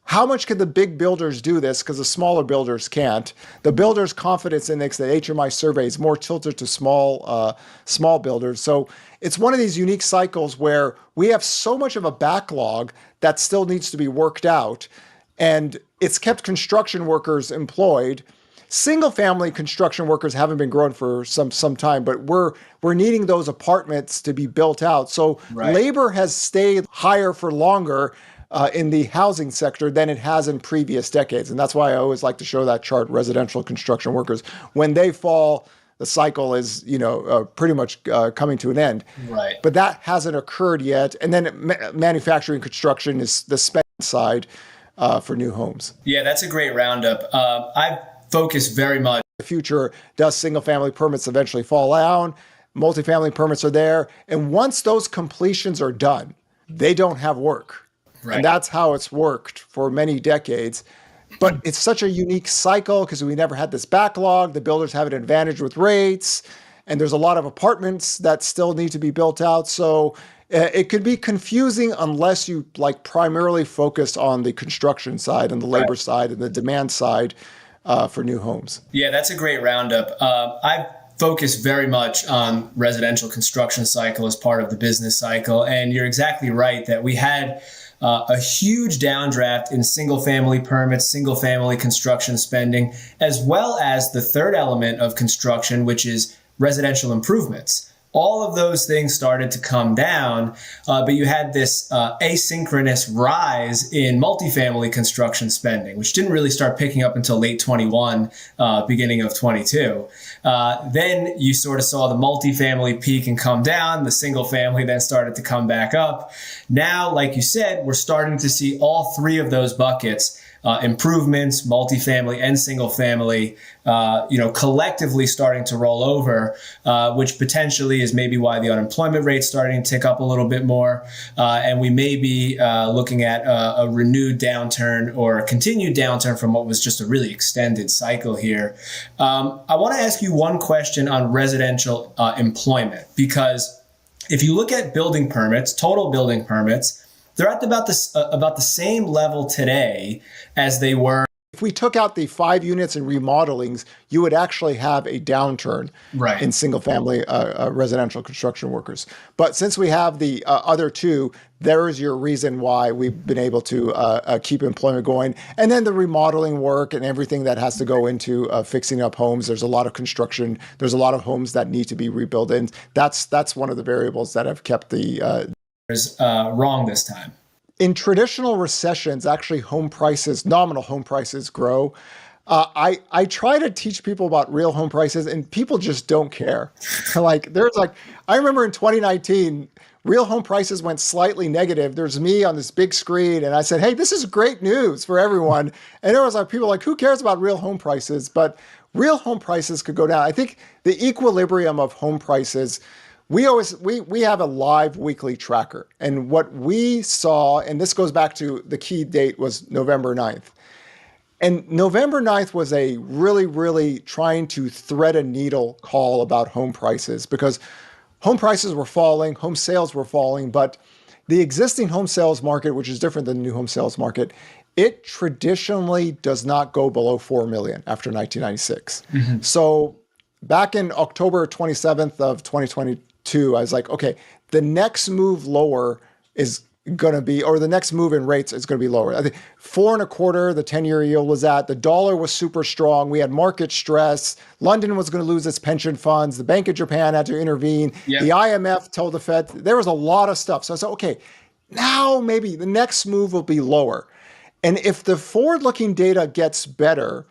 Speaker 12: how much can the big builders do this because the smaller builders can't. The builders confidence index, the HMI survey, is more tilted to small builders. So it's one of these unique cycles where we have so much of a backlog that still needs to be worked out, and it's kept construction workers employed. Single family construction workers haven't been growing for some time, but we're needing those apartments to be built out. So labor has stayed higher for longer in the housing sector than it has in previous decades. And that's why I always like to show that chart, residential construction workers. When they fall, the cycle is, pretty much coming to an end. But that hasn't occurred yet. And then manufacturing construction is the spend side for new homes.
Speaker 11: Yeah, that's a great roundup. I focus very much.
Speaker 12: The future, does single family permits eventually fall down? Multifamily permits are there. And once those completions are done, they don't have work. And that's how it's worked for many decades. But it's such a unique cycle because we never had this backlog. The builders have an advantage with rates, and there's a lot of apartments that still need to be built out. So it could be confusing unless you primarily focus on the construction side and the labor side and the demand side for new homes.
Speaker 11: Yeah, that's a great roundup. I focus very much on residential construction cycle as part of the business cycle. And you're exactly right that we had a huge downdraft in single family permits, single family construction spending, as well as the third element of construction, which is residential improvements. All of those things started to come down, but you had this asynchronous rise in multifamily construction spending, which didn't really start picking up until late 21, beginning of 22. Then you sort of saw the multifamily peak and come down. The single family then started to come back up. Now, like you said, we're starting to see all three of those buckets, improvements, multifamily and single family, collectively starting to roll over, which potentially is maybe why the unemployment rate's starting to tick up a little bit more. And we may be looking at a renewed downturn or a continued downturn from what was just a really extended cycle here. I want to ask you one question on residential employment, because if you look at building permits, total building permits, they're at about the same level today as they were.
Speaker 12: If we took out the 5 units and remodelings, you would actually have a downturn in single-family residential construction workers. But since we have the other two, there is your reason why we've been able to keep employment going. And then the remodeling work and everything that has to go into fixing up homes. There's a lot of construction. There's a lot of homes that need to be rebuilt. And that's one of the variables that have kept the
Speaker 11: wrong this time.
Speaker 12: In traditional recessions, actually nominal home prices grow. I try to teach people about real home prices, and people just don't care. I remember in 2019, real home prices went slightly negative. There's me on this big screen, and I said, "Hey, this is great news for everyone." And there was people like, "Who cares about real home prices?" But real home prices could go down. I think the equilibrium of home prices. We have a live weekly tracker, and what we saw, and this goes back to the key date was November 9th. And November 9th was a really, really trying to thread a needle call about home prices, because home prices were falling, home sales were falling, but the existing home sales market, which is different than the new home sales market, it traditionally does not go below 4 million after 1996. So back in October 27th of 2022, I was like, okay, the next move lower is going to be, or the next move in rates is going to be lower. I think 4.25, the 10-year yield was at. The dollar was super strong. We had market stress. London was going to lose its pension funds. The Bank of Japan had to intervene. Yep. The IMF told the Fed. There was a lot of stuff. So I said, okay, now maybe the next move will be lower. And if the forward-looking data gets better,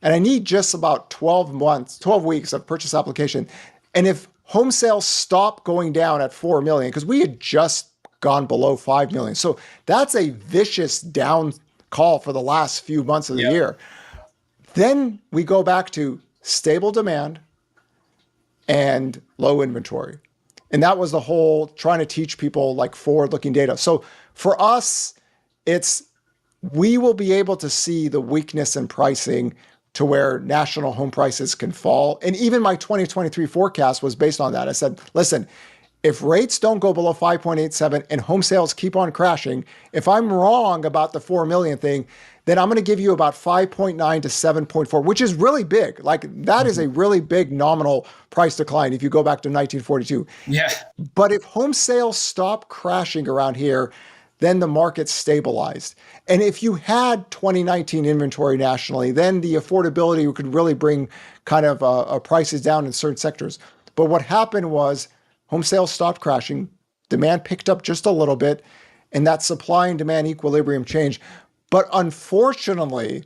Speaker 12: and I need just about 12 weeks of purchase application, and if home sales stop going down at 4 million, because we had just gone below 5 million. So that's a vicious down call for the last few months of the year. Then we go back to stable demand and low inventory. And that was the whole trying to teach people forward-looking data. So for us, we will be able to see the weakness in pricing to where national home prices can fall. And even my 2023 forecast was based on that. I said, listen, if rates don't go below 5.87 and home sales keep on crashing, if I'm wrong about the 4 million thing, then I'm going to give you about 5.9 to 7.4, which is really big. That is a really big nominal price decline if you go back to 1942.
Speaker 11: Yeah.
Speaker 12: But if home sales stop crashing around here, then the market stabilized. And if you had 2019 inventory nationally, then the affordability could really bring kind of prices down in certain sectors. But what happened was home sales stopped crashing, demand picked up just a little bit, and that supply and demand equilibrium changed. But unfortunately,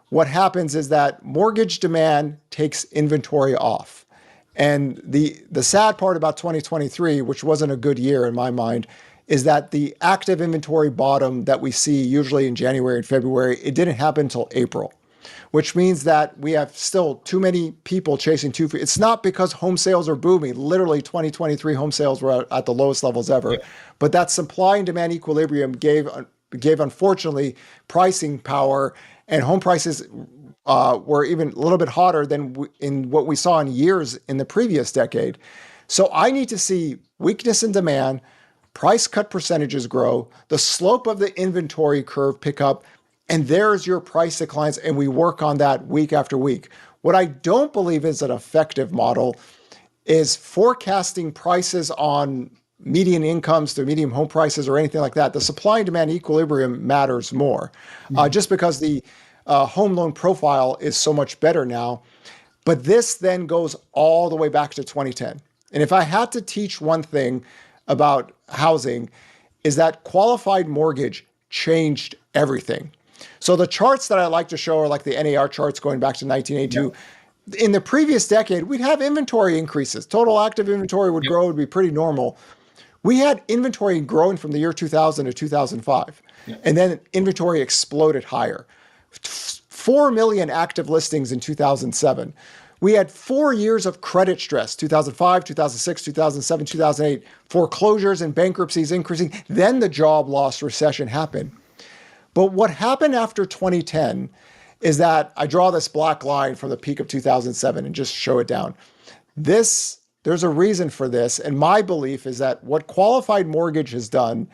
Speaker 12: what happens is that mortgage demand takes inventory off. And the sad part about 2023, which wasn't a good year in my mind, is that the active inventory bottom that we see usually in January and February, it didn't happen until April, which means that we have still too many people chasing It's not because home sales are booming. Literally 2023 home sales were at the lowest levels ever. But that supply and demand equilibrium gave unfortunately pricing power, and home prices were even a little bit hotter than in what we saw in years in the previous decade. So I need to see weakness in demand, price cut percentages grow, the slope of the inventory curve pick up, and there's your price declines, and we work on that week after week. What I don't believe is an effective model is forecasting prices on median incomes to median home prices or anything like that. The supply and demand equilibrium matters more, just because the home loan profile is so much better now. But this then goes all the way back to 2010. And if I had to teach one thing about housing, is that qualified mortgage changed everything. So the charts that I like to show are like the NAR charts going back to 1982. In the previous decade, we'd have inventory increases. Total active inventory would grow, would be pretty normal. We had inventory growing from the year 2000 to 2005. And then inventory exploded higher. 4 million active listings in 2007. We had 4 years of credit stress, 2005, 2006, 2007, 2008, foreclosures and bankruptcies increasing. Then the job loss recession happened. But what happened after 2010 is that I draw this black line from the peak of 2007 and just show it down. There's a reason for this. And my belief is that what qualified mortgage has done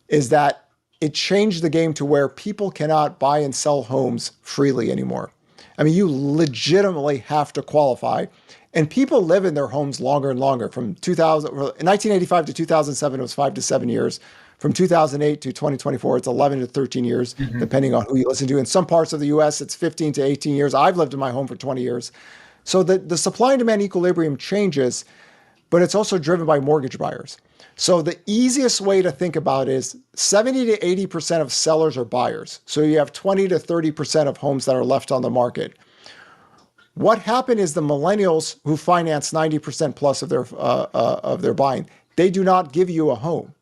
Speaker 12: is that it changed the game to where people cannot buy and sell homes freely anymore. I mean, you legitimately have to qualify, and people live in their homes longer and longer. From 1985 to 2007, it was 5 to 7 years. From 2008 to 2024, it's 11 to 13 years, depending on who you listen to. In some parts of the US, it's 15 to 18 years. I've lived in my home for 20 years. So the supply and demand equilibrium changes, but it's also driven by mortgage buyers. So the easiest way to think about it is 70 to 80% of sellers are buyers. So you have 20 to 30% of homes that are left on the market. What happened is the millennials who finance 90% plus of their buying, they do not give you a home.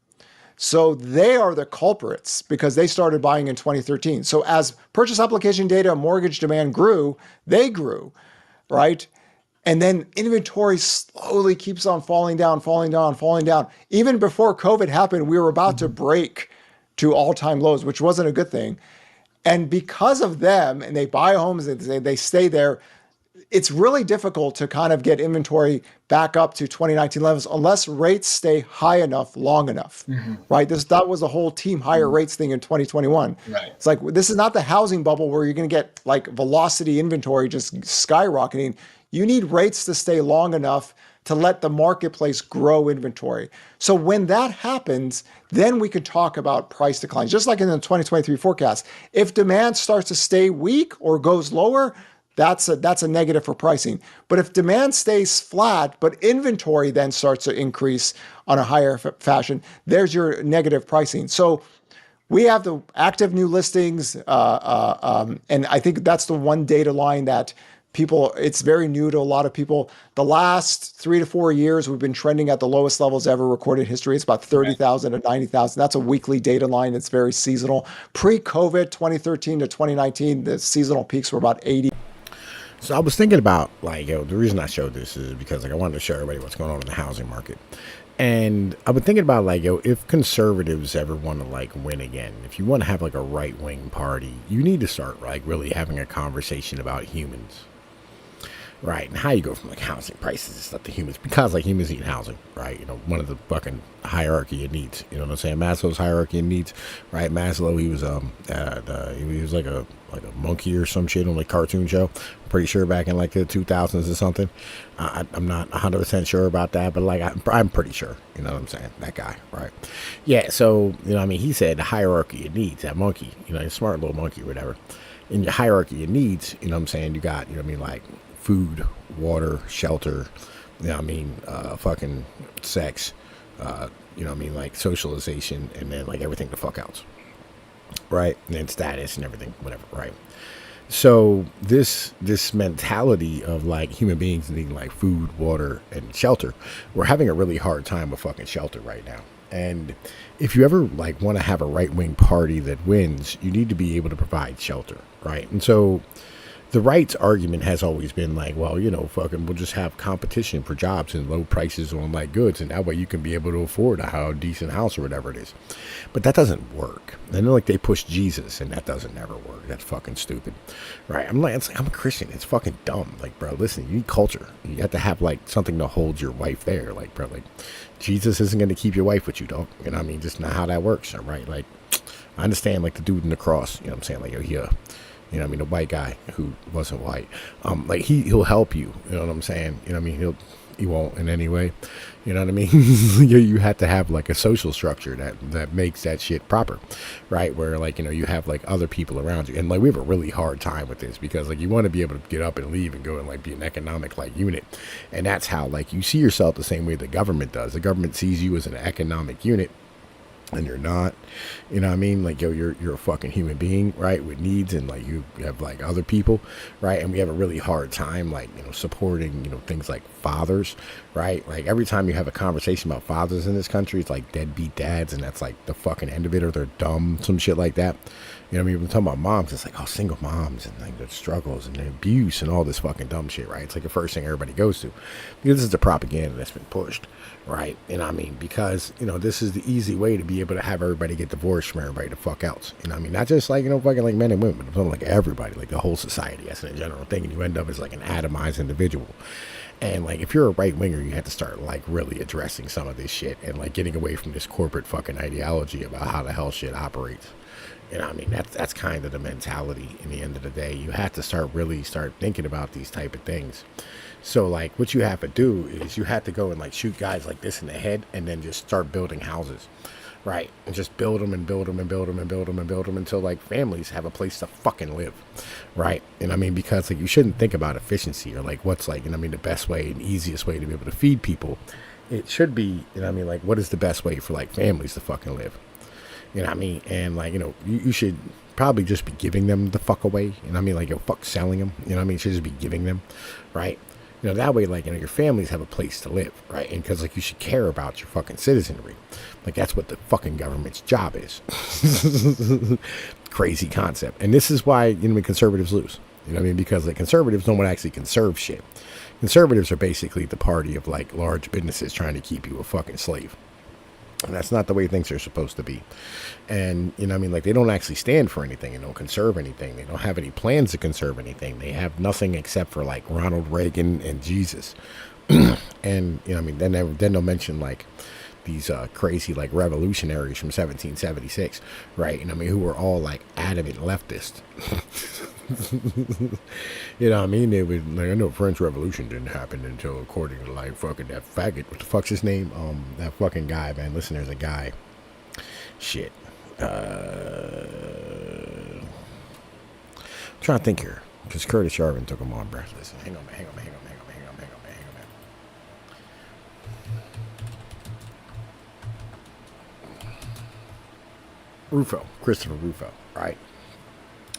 Speaker 12: So they are the culprits because they started buying in 2013. So as purchase application data and mortgage demand grew, they grew, right? And then inventory slowly keeps on falling down. Even before COVID happened, we were about to break to all-time lows, which wasn't a good thing. And because of them, and they buy homes and they stay there, it's really difficult to kind of get inventory back up to 2019 levels unless rates stay high enough, long enough, right? That was the whole team higher rates thing in 2021.
Speaker 11: Right.
Speaker 12: It's like, this is not the housing bubble where you're going to get like velocity inventory just skyrocketing. You need rates to stay long enough to let the marketplace grow inventory. So when that happens, then we can talk about price declines. Just like in the 2023 forecast, if demand starts to stay weak or goes lower, that's a negative for pricing. But if demand stays flat, but inventory then starts to increase on a higher fashion, there's your negative pricing. So we have the active new listings, and I think that's the one data line that people, it's very new to a lot of people. The last 3 to 4 years, we've been trending at the lowest levels ever recorded in history. It's about 30,000 to 90,000. That's a weekly data line. It's very seasonal. Pre-COVID, 2013 to 2019, the seasonal peaks were about 80.
Speaker 1: So I was thinking about, like, the reason I showed this is because, like, I wanted to show everybody what's going on in the housing market. And I've been thinking about, like, if conservatives ever want to, like, win again, if you want to have, like, a right-wing party, you need to start, like, really having a conversation about humans. Right, and how you go from, like, housing prices and stuff to humans, because, like, humans need housing, right? You know, one of the fucking hierarchy of needs, you know what I'm saying? Maslow's hierarchy of needs, right? Maslow, he was like a monkey or some shit on a cartoon show. I'm pretty sure back in, like, the 2000s or something. I'm not 100% sure about that, but, like, I'm pretty sure, you know what I'm saying? That guy, right? Yeah, so, you know, I mean, he said the hierarchy of needs, that monkey, you know, a smart little monkey or whatever. In your hierarchy of needs, you know what I'm saying, you got, you know what I mean, like, food, water, shelter, you know what I mean, fucking sex, you know what I mean, like socialization, and then like everything the fuck else, right? And then status and everything, whatever, right? So this mentality of like human beings needing like food, water, and shelter, we're having a really hard time with fucking shelter right now. And if you ever like want to have a right-wing party that wins, you need to be able to provide shelter, right? And so the right's argument has always been like, well, you know, fucking, we'll just have competition for jobs and low prices on like goods, and that way you can be able to afford a decent house or whatever it is. But that doesn't work. And then like they push Jesus, and that doesn't never work. That's fucking stupid, right? I'm like, it's like, I'm a Christian. It's fucking dumb. Like, bro, listen, you need culture. You have to have like something to hold your wife there. Like, bro, like Jesus isn't going to keep your wife with you, dog. You know what I mean? Just not how that works, right? Like, I understand like the dude in the cross. You know what I'm saying? Like, you know what I mean, the white guy who wasn't white, like he'll help you, you know what I'm saying? You know what I mean? He won't in any way, you know what I mean? You have to have like a social structure that makes that shit proper, right? Where like, you know, you have like other people around you, and like we have a really hard time with this because like you want to be able to get up and leave and go and like be an economic like unit, and that's how like you see yourself the same way the government does. The government sees you as an economic unit, and you're not, you know what I mean? Like, yo, you're a fucking human being, right? With needs, and like you have like other people, right? And we have a really hard time, like, you know, supporting, you know, things like fathers, right? Like every time you have a conversation about fathers in this country, it's like deadbeat dads, and that's like the fucking end of it, or they're dumb, some shit like that. You know what I mean? When we're talking about moms, it's like, oh, single moms and like the struggles and the abuse and all this fucking dumb shit, right? It's like the first thing everybody goes to, because this is the propaganda that's been pushed, right? You know what I mean? Because, you know, this is the easy way to be able to have everybody get divorced from everybody the fuck else. You know what I mean? Not just like, you know, fucking like men and women, but I'm talking like everybody, like the whole society. That's a general thing. And you end up as like an atomized individual. And like, if you're a right winger, you have to start like really addressing some of this shit and like getting away from this corporate fucking ideology about how the hell shit operates. You know what I mean? That's kind of the mentality in the end of the day. You have to start thinking about these type of things. So like what you have to do is you have to go and like shoot guys like this in the head, and then just start building houses, right? And just build them and build them and build them and build them and build them until like families have a place to fucking live, right? And I mean, because like you shouldn't think about efficiency or like what's like, you know what I mean, the best way and easiest way to be able to feed people. it should be, you know what I mean, like, what is the best way for, like, families to fucking live? You know what I mean? And, like, you know, you should probably just be giving them the fuck away. You know what I mean? Like, yo, fuck selling them. You know what I mean? You should just be giving them, right? You know, that way, like, you know, your families have a place to live, right? And because, like, you should care about your fucking citizenry. Like, that's what the fucking government's job is. Crazy concept. And this is why, you know, conservatives lose. You know what I mean? Because, like, conservatives don't want to actually conserve shit. Conservatives are basically the party of, like, large businesses trying to keep you a fucking slave. And that's not the way things are supposed to be. And, you know what I mean? Like, they don't actually stand for anything. They don't conserve anything. They don't have any plans to conserve anything. They have nothing except for, like, Ronald Reagan and Jesus. And, you know what I mean? Then they'll mention, like, these crazy, like, revolutionaries from 1776, right? And I mean, who were all, like, adamant leftists. You know what I mean? They would, like, I know French Revolution didn't happen until, according to, like, fucking that faggot. What the fuck's his name? That fucking guy, man. Listen, there's a guy. Shit. I'm trying to think here. Because Curtis Yarvin took him on, bro. Listen, hang on, man. Rufo, Christopher Rufo, right?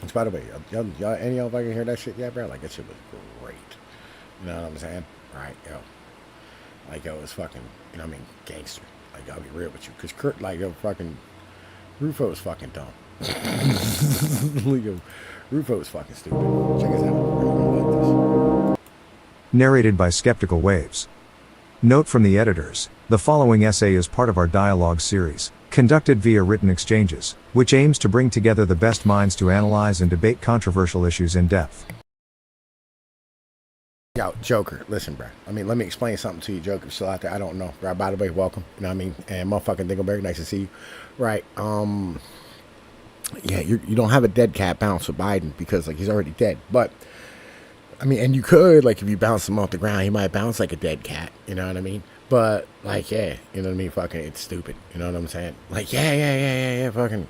Speaker 1: Which, by the way, y'all, any of y'all fucking hear that shit yet, bro? Like, that shit was great. You know what I'm saying? Right, yo. Like, yo, it's fucking, you know what I mean, gangster. Like, I'll be real with you. Because Kurt, like, yo, fucking, Rufo is fucking dumb. Yo, Rufo is fucking stupid. Check us out. We're gonna like this.
Speaker 13: Narrated by Skeptical Waves. Note from the editors, the following essay is part of our dialogue series, conducted via written exchanges, which aims to bring together the best minds to analyze and debate controversial issues in depth.
Speaker 1: Yo, Joker, listen, bro. I mean, let me explain something to you, Joker. Still out there, I don't know. Right, by the way, welcome. You know what I mean? And motherfucking Dingleberry, nice to see you. Right, yeah, you don't have a dead cat bounce with Biden because, like, he's already dead. But, I mean, and you could, like, if you bounce him off the ground, he might bounce like a dead cat. You know what I mean? But, like, yeah, you know what I mean? Fucking, it's stupid. You know what I'm saying? Like, yeah, fucking.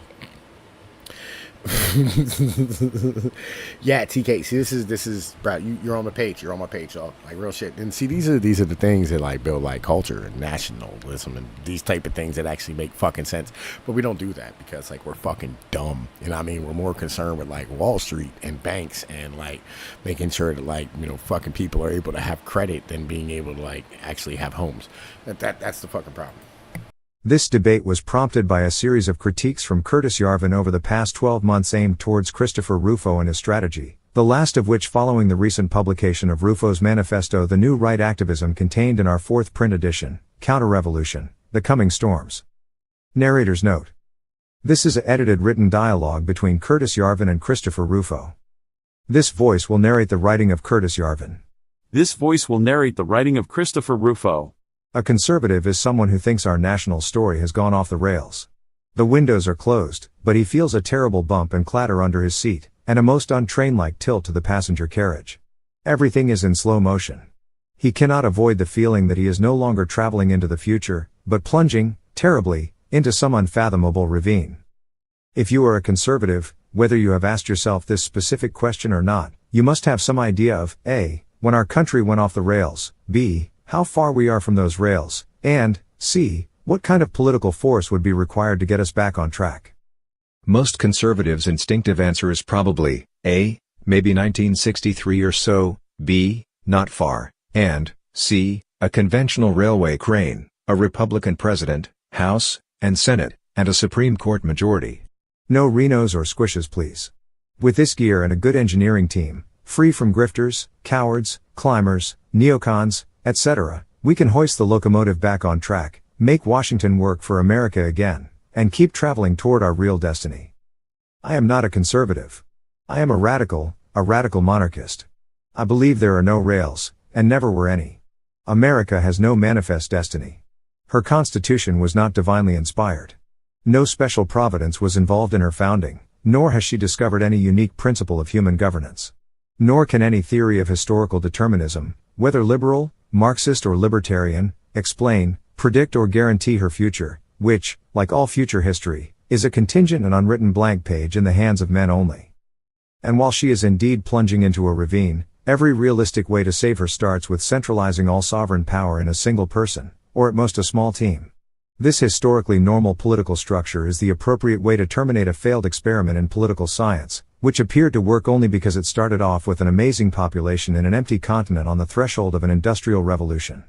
Speaker 1: Yeah, TK. See, this is, bro. You're on my page. You're on my page, y'all. Like, real shit. And see, these are the things that, like, build, like, culture and nationalism and these type of things that actually make fucking sense. But we don't do that because, like, we're fucking dumb. You know what I mean? We're more concerned with, like, Wall Street and banks and, like, making sure that, like, you know, fucking people are able to have credit than being able to, like, actually have homes. That's the fucking problem.
Speaker 13: This debate was prompted by a series of critiques from Curtis Yarvin over the past 12 months aimed towards Christopher Rufo and his strategy, the last of which following the recent publication of Rufo's manifesto, The New Right Activism, contained in our fourth print edition, Counter-Revolution, The Coming Storms. Narrator's note. This is an edited written dialogue between Curtis Yarvin and Christopher Rufo. This voice will narrate the writing of Curtis Yarvin.
Speaker 14: This voice will narrate the writing of Christopher Rufo.
Speaker 13: A conservative is someone who thinks our national story has gone off the rails. The windows are closed, but he feels a terrible bump and clatter under his seat, and a most untrain-like tilt to the passenger carriage. Everything is in slow motion. He cannot avoid the feeling that he is no longer traveling into the future, but plunging, terribly, into some unfathomable ravine. If you are a conservative, whether you have asked yourself this specific question or not, you must have some idea of A. when our country went off the rails, B. how far we are from those rails, and C. what kind of political force would be required to get us back on track.
Speaker 6: Most conservatives' instinctive answer is probably A. maybe 1963 or so, B. not far, and C. a conventional railway crane, a Republican president, House, and Senate, and a Supreme Court majority.
Speaker 13: No Renos or squishes, please. With this gear and a good engineering team, free from grifters, cowards, climbers, neocons, etc., we can hoist the locomotive back on track, make Washington work for America again, and keep traveling toward our real destiny. I am not a conservative. I am a radical monarchist. I believe there are no rails, and never were any. America has no manifest destiny. Her Constitution was not divinely inspired. No special providence was involved in her founding, nor has she discovered any unique principle of human governance. Nor can any theory of historical determinism, whether liberal, Marxist or libertarian, explain, predict or guarantee her future, which, like all future history, is a contingent and unwritten blank page in the hands of men only. And while she is indeed plunging into a ravine, every realistic way to save her starts with centralizing all sovereign power in a single person, or at most a small team. This historically normal political structure is the appropriate way to terminate a failed experiment in political science, which appeared to work only because it started off with an amazing population in an empty continent on the threshold of an industrial revolution.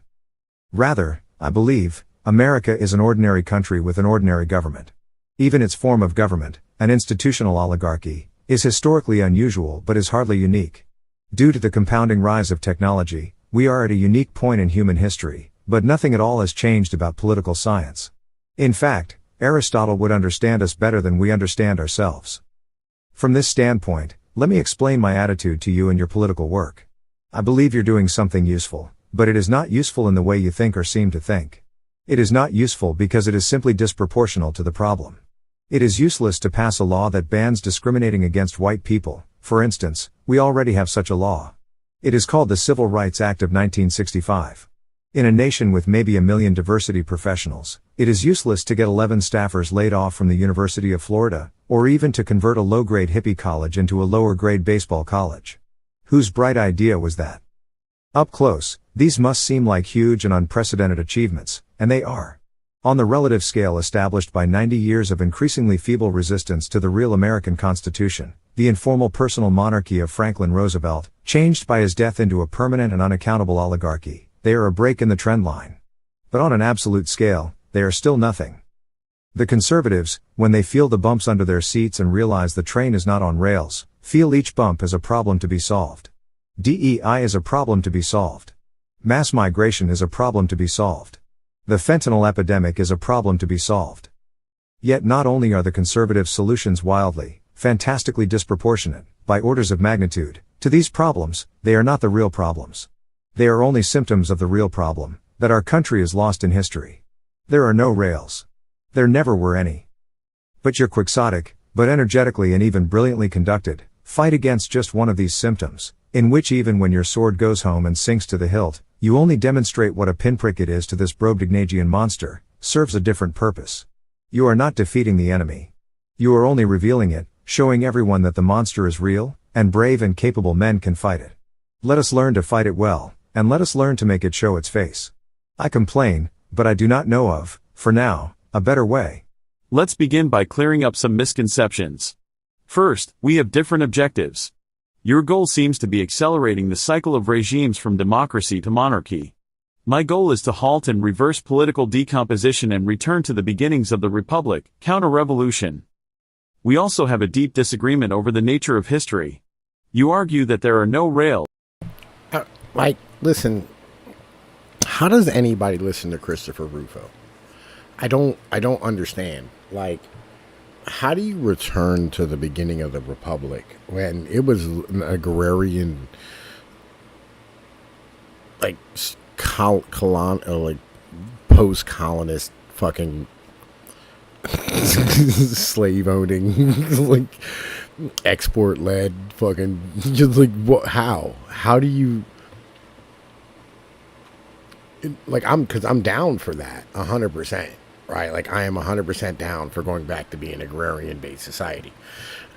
Speaker 13: Rather, I believe, America is an ordinary country with an ordinary government. Even its form of government, an institutional oligarchy, is historically unusual but is hardly unique. Due to the compounding rise of technology, we are at a unique point in human history, but nothing at all has changed about political science. In fact, Aristotle would understand us better than we understand ourselves. From this standpoint, let me explain my attitude to you and your political work. I believe you're doing something useful, but it is not useful in the way you think or seem to think. It is not useful because it is simply disproportional to the problem. It is useless to pass a law that bans discriminating against white people. For instance, we already have such a law. It is called the Civil Rights Act of 1965. In a nation with maybe 1 million diversity professionals, it is useless to get 11 staffers laid off from the University of Florida, or even to convert a low-grade hippie college into a lower-grade baseball college. Whose bright idea was that? Up close, these must seem like huge and unprecedented achievements, and they are. On the relative scale established by 90 years of increasingly feeble resistance to the real American Constitution, the informal personal monarchy of Franklin Roosevelt, changed by his death into a permanent and unaccountable oligarchy, they are a break in the trend line. But on an absolute scale, they are still nothing. The conservatives, when they feel the bumps under their seats and realize the train is not on rails, feel each bump as a problem to be solved. DEI is a problem to be solved. Mass migration is a problem to be solved. The fentanyl epidemic is a problem to be solved. Yet not only are the conservative solutions wildly, fantastically disproportionate, by orders of magnitude, to these problems, they are not the real problems. They are only symptoms of the real problem, that our country is lost in history. There are no rails. There never were any. But your quixotic, but energetically and even brilliantly conducted, fight against just one of these symptoms, in which even when your sword goes home and sinks to the hilt, you only demonstrate what a pinprick it is to this Brobdingnagian monster, serves a different purpose. You are not defeating the enemy. You are only revealing it, showing everyone that the monster is real, and brave and capable men can fight it. Let us learn to fight it well, and let us learn to make it show its face. I complain, but I do not know of, for now, a better way.
Speaker 14: Let's begin by clearing up some misconceptions. First, we have different objectives. Your goal seems to be accelerating the cycle of regimes from democracy to monarchy. My goal is to halt and reverse political decomposition and return to the beginnings of the Republic, counter-revolution. We also have a deep disagreement over the nature of history. You argue that there are no rails.
Speaker 1: Listen, how does anybody listen to Christopher Rufo? I don't understand. How do you return to the beginning of the Republic when it was an agrarian, post-colonist fucking slave owning, export led fucking, just what? How do you? Because I'm down for that 100%, right? I am 100% down for going back to being an agrarian-based society.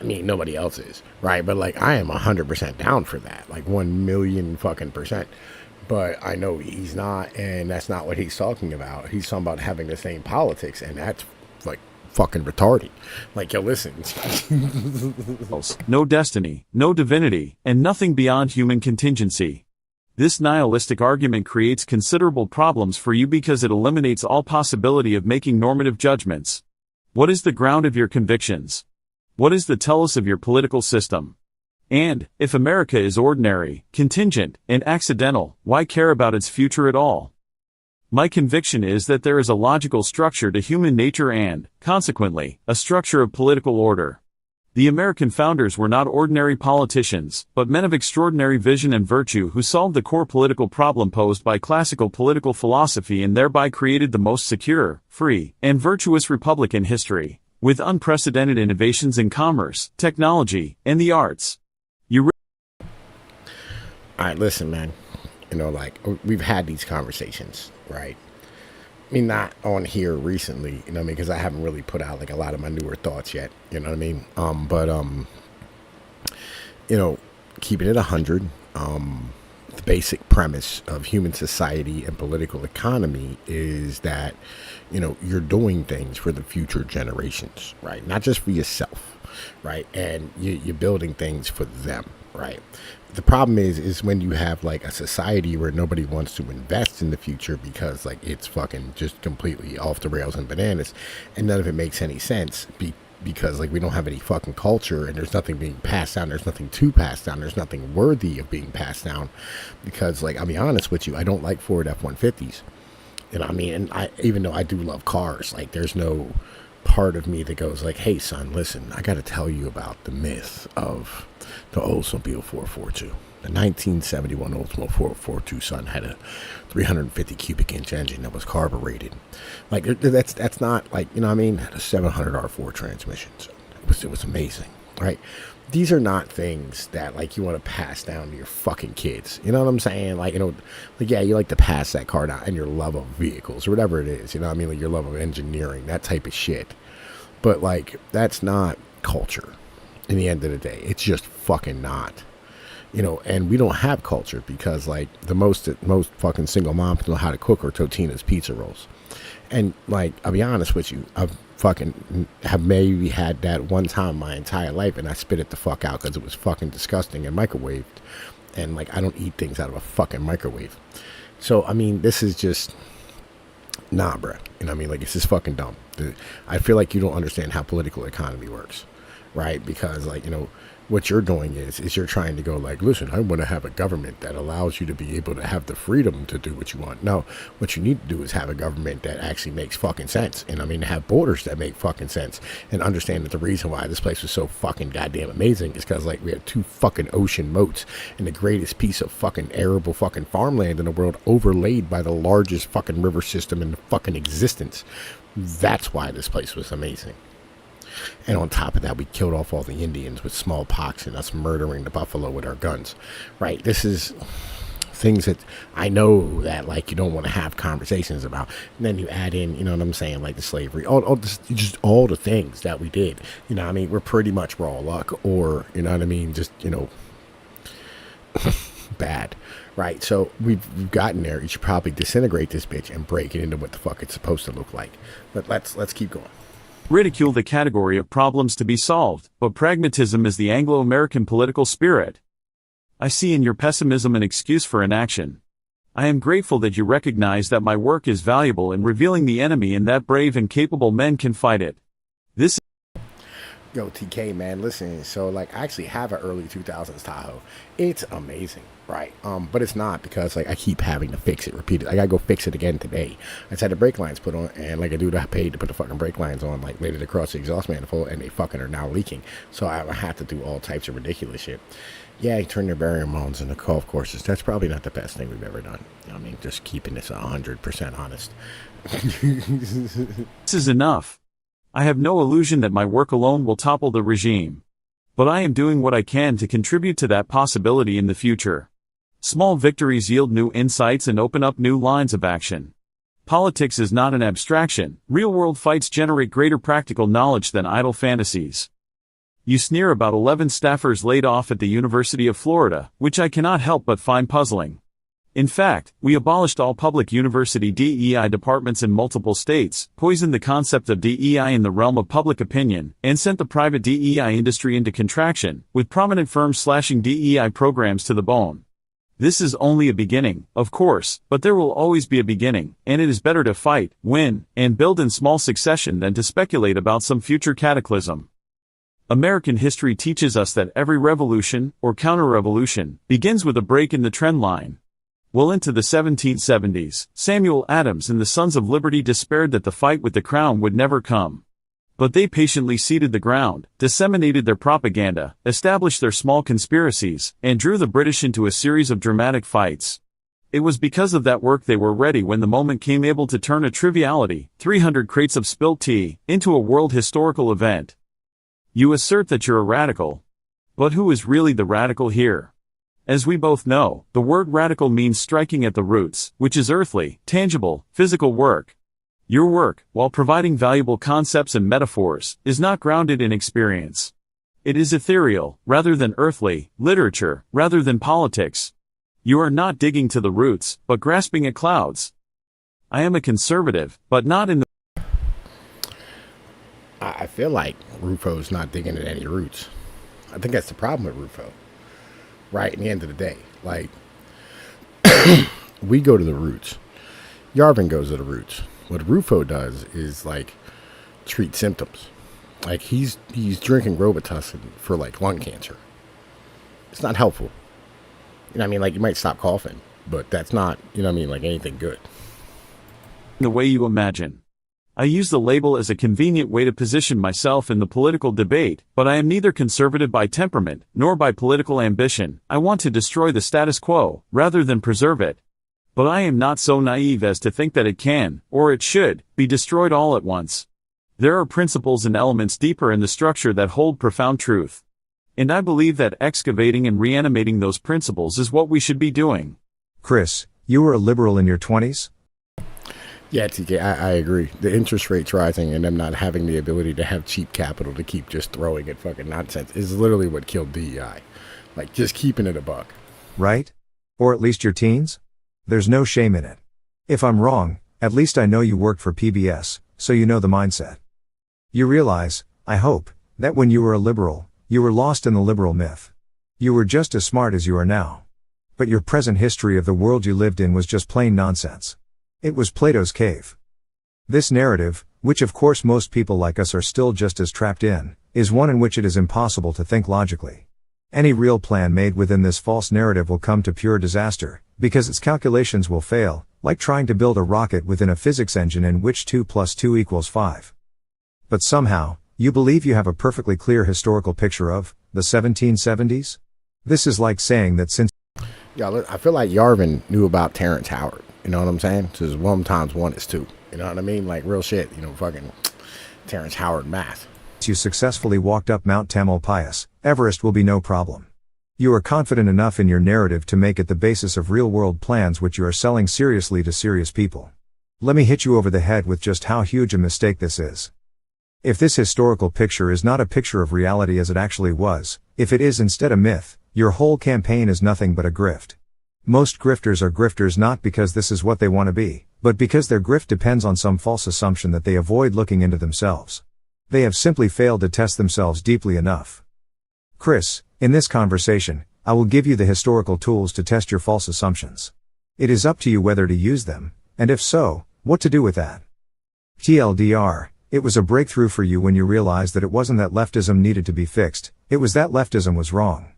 Speaker 1: I mean, nobody else is, right? But I am 100% down for that, 1 million fucking percent. But I know he's not, and that's not what he's talking about. He's talking about having the same politics, and that's fucking retarded. Yo, listen.
Speaker 14: No destiny, no divinity, and nothing beyond human contingency. This nihilistic argument creates considerable problems for you because it eliminates all possibility of making normative judgments. What is the ground of your convictions? What is the tellus of your political system? And, if America is ordinary, contingent, and accidental, why care about its future at all? My conviction is that there is a logical structure to human nature and, consequently, a structure of political order. The American founders were not ordinary politicians, but men of extraordinary vision and virtue who solved the core political problem posed by classical political philosophy and thereby created the most secure, free, and virtuous republic in history, with unprecedented innovations in commerce, technology, and the arts.
Speaker 1: All right, listen, man. We've had these conversations, right? I mean, not on here recently, because I haven't really put out a lot of my newer thoughts yet, you know what I mean? But keeping it 100, the basic premise of human society and political economy is that, you're doing things for the future generations, right? Not just for yourself, right? And you're building things for them, right? The problem is when you have like a society where nobody wants to invest in the future because like it's fucking just completely off the rails and bananas, and none of it makes any sense because like we don't have any fucking culture, and there's nothing being passed down, there's nothing to pass down, there's nothing worthy of being passed down, because like I'll be honest with you, I don't like Ford F-150s, and I, even though I do love cars, like there's no part of me that goes like, hey son, listen, I got to tell you about the myth of the Oldsmobile 442. The 1971 Oldsmobile 442, son, had a 350 cubic inch engine that was carbureted. Like that's not like, had a 700 R4 transmission. So it was amazing, right? These are not things that like you want to pass down to your fucking kids. You know what I'm saying? Like, yeah, you like to pass that car down and your love of vehicles or whatever it is, like your love of engineering, that type of shit. But like, that's not culture in the end of the day. It's just fucking not. And we don't have culture because like the most fucking single moms know how to cook or Totino's pizza rolls. And like, I'll be honest with you, I've fucking have maybe had that one time my entire life, and I spit it the fuck out because it was fucking disgusting and microwaved. And like, I don't eat things out of a fucking microwave. So this is just nah, bruh. Like, it's just fucking dumb. I feel like you don't understand how political economy works, right? Because like, what you're doing is you're trying to go like, listen, I want to have a government that allows you to be able to have the freedom to do what you want. No, what you need to do is have a government that actually makes fucking sense. And have borders that make fucking sense, and understand that the reason why this place was so fucking goddamn amazing is because like we have 2 fucking ocean moats and the greatest piece of fucking arable fucking farmland in the world overlaid by the largest fucking river system in the fucking existence. That's why this place was amazing. And on top of that, we killed off all the Indians with smallpox and us murdering the buffalo with our guns, right? This is things that I know that like you don't want to have conversations about. And then you add in, like the slavery, all just all the things that we did. We're pretty much raw luck, or just bad, right? So we've gotten there. You should probably disintegrate this bitch and break it into what the fuck it's supposed to look like. But let's keep going.
Speaker 14: Ridicule the category of problems to be solved, but pragmatism is the Anglo-American political spirit. I see in your pessimism an excuse for inaction. I am grateful that you recognize that my work is valuable in revealing the enemy and that brave and capable men can fight it. This
Speaker 1: Yo, TK, man, listen, so like I actually have an early 2000s Tahoe. It's amazing, right? But it's not, because like I keep having to fix it repeatedly. I gotta go fix it again today. I just had the brake lines put on, and like a dude I paid to put the fucking brake lines on, like laid it across the exhaust manifold, and they fucking are now leaking. So I have to do all types of ridiculous shit. Yeah, you turn their barium mounds into golf courses. That's probably not the best thing we've ever done. Just keeping this 100% honest.
Speaker 14: This is enough. I have no illusion that my work alone will topple the regime. But I am doing what I can to contribute to that possibility in the future. Small victories yield new insights and open up new lines of action. Politics is not an abstraction. Real-world fights generate greater practical knowledge than idle fantasies. You sneer about 11 staffers laid off at the University of Florida, which I cannot help but find puzzling. In fact, we abolished all public university DEI departments in multiple states, poisoned the concept of DEI in the realm of public opinion, and sent the private DEI industry into contraction, with prominent firms slashing DEI programs to the bone. This is only a beginning, of course, but there will always be a beginning, and it is better to fight, win, and build in small succession than to speculate about some future cataclysm. American history teaches us that every revolution, or counter-revolution, begins with a break in the trend line. Well into the 1770s, Samuel Adams and the Sons of Liberty despaired that the fight with the crown would never come. But they patiently seeded the ground, disseminated their propaganda, established their small conspiracies, and drew the British into a series of dramatic fights. It was because of that work they were ready when the moment came, able to turn a triviality, 300 crates of spilt tea, into a world historical event. You assert that you're a radical. But who is really the radical here? As we both know, the word radical means striking at the roots, which is earthly, tangible, physical work. Your work, while providing valuable concepts and metaphors, is not grounded in experience. It is ethereal, rather than earthly, literature, rather than politics. You are not digging to the roots, but grasping at clouds. I am a conservative, but not in the...
Speaker 1: I feel like Rufo's not digging at any roots. I think that's the problem with Rufo. Right, at the end of the day. Like, we go to the roots. Yarvin goes to the roots. What Rufo does is, like, treat symptoms. Like, he's drinking Robitussin for, like, lung cancer. It's not helpful. You know what I mean? Like, you might stop coughing, but that's not, you know what I mean, like anything good.
Speaker 14: The way you imagine. I use the label as a convenient way to position myself in the political debate, but I am neither conservative by temperament, nor by political ambition. I want to destroy the status quo, rather than preserve it. But I am not so naive as to think that it can, or it should, be destroyed all at once. There are principles and elements deeper in the structure that hold profound truth. And I believe that excavating and reanimating those principles is what we should be doing.
Speaker 13: Chris, you were a liberal in your 20s?
Speaker 1: Yeah, TK, I agree. The interest rates rising and them not having the ability to have cheap capital to keep just throwing at fucking nonsense is literally what killed DEI. Like, just keeping it a buck.
Speaker 13: Right? Or at least your teens? There's no shame in it. If I'm wrong, at least I know you worked for PBS, so you know the mindset. You realize, I hope, that when you were a liberal, you were lost in the liberal myth. You were just as smart as you are now. But your present history of the world you lived in was just plain nonsense. It was Plato's cave. This narrative, which of course most people like us are still just as trapped in, is one in which it is impossible to think logically. Any real plan made within this false narrative will come to pure disaster, because its calculations will fail, like trying to build a rocket within a physics engine in which 2 + 2 = 5. But somehow, you believe you have a perfectly clear historical picture of the 1770s? This is like saying that since...
Speaker 1: Yeah, I feel like Yarvin knew about Terrence Howard. You know what I'm saying? So 1 × 1 = 2. You know what I mean? Like, real shit. You know, fucking Terrence Howard math.
Speaker 13: You successfully walked up Mount Tamalpais, Everest will be no problem. You are confident enough in your narrative to make it the basis of real-world plans which you are selling seriously to serious people. Let me hit you over the head with just how huge a mistake this is. If this historical picture is not a picture of reality as it actually was, if it is instead a myth, your whole campaign is nothing but a grift. Most grifters are grifters not because this is what they want to be, but because their grift depends on some false assumption that they avoid looking into themselves. They have simply failed to test themselves deeply enough. Chris, in this conversation, I will give you the historical tools to test your false assumptions. It is up to you whether to use them, and if so, what to do with that. TLDR, it was a breakthrough for you when you realized that it wasn't that leftism needed to be fixed, it was that leftism was wrong.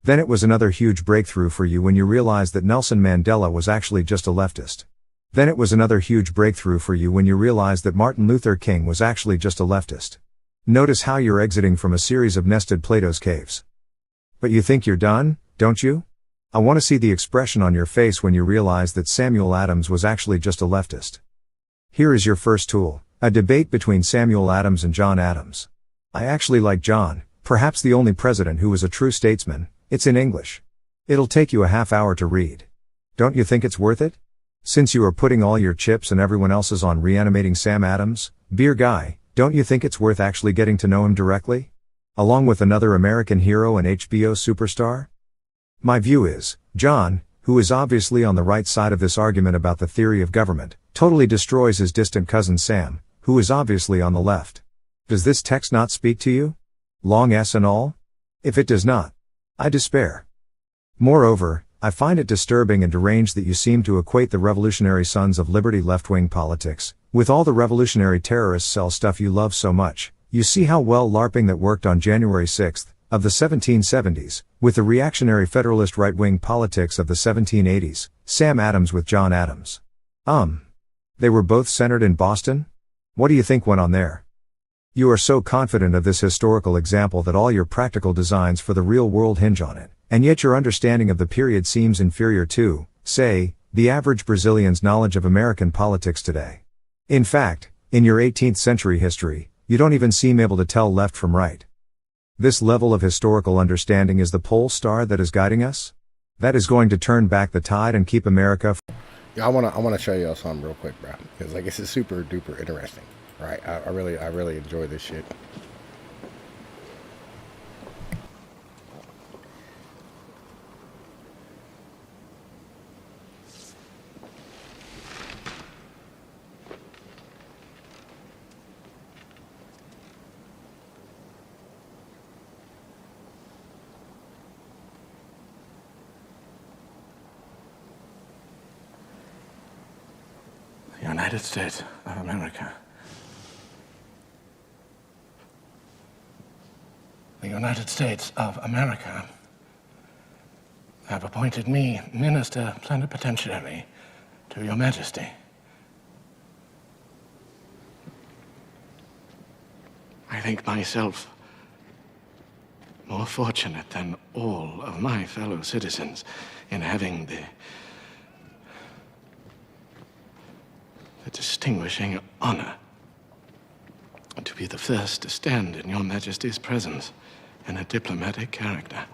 Speaker 13: Then it was another huge breakthrough for you when you realized that Nelson Mandela was actually just a leftist. Then it was another huge breakthrough for you when you realized that Martin Luther King was actually just a leftist. Notice how you're exiting from a series of nested Plato's caves. But you think you're done, don't you? I want to see the expression on your face when you realize that Samuel Adams was actually just a leftist. Here is your first tool, a debate between Samuel Adams and John Adams. I actually like John, perhaps the only president who was a true statesman. It's in English. It'll take you a half hour to read. Don't you think it's worth it? Since you are putting all your chips and everyone else's on reanimating Sam Adams, beer guy, don't you think it's worth actually getting to know him directly? Along with another American hero and HBO superstar? My view is, John, who is obviously on the right side of this argument about the theory of government, totally destroys his distant cousin Sam, who is obviously on the left. Does this text not speak to you? Long S and all? If it does not, I despair. Moreover, I find it disturbing and deranged that you seem to equate the revolutionary sons of liberty left-wing politics with all the revolutionary terrorist cell stuff you love so much. You see how well LARPing that worked on January 6th of the 1770s with the reactionary federalist right-wing politics of the 1780s, Sam Adams with John Adams. They were both centered in Boston? What do you think went on there? You are so confident of this historical example that all your practical designs for the real world hinge on it, and yet your understanding of the period seems inferior to, say, the average Brazilian's knowledge of American politics today. In fact, in your 18th century history, you don't even seem able to tell left from right. This level of historical understanding is the pole star that is guiding us? That is going to turn back the tide and keep America...
Speaker 1: Yeah, I wanna show y'all something real quick, bro, because like this is super duper interesting. Right, I really enjoy this shit.
Speaker 5: United States of America. The United States of America have appointed me Minister Plenipotentiary to Your Majesty. I think myself more fortunate than all of my fellow citizens in having the distinguishing honor to be the first to stand in Your Majesty's presence in a diplomatic character.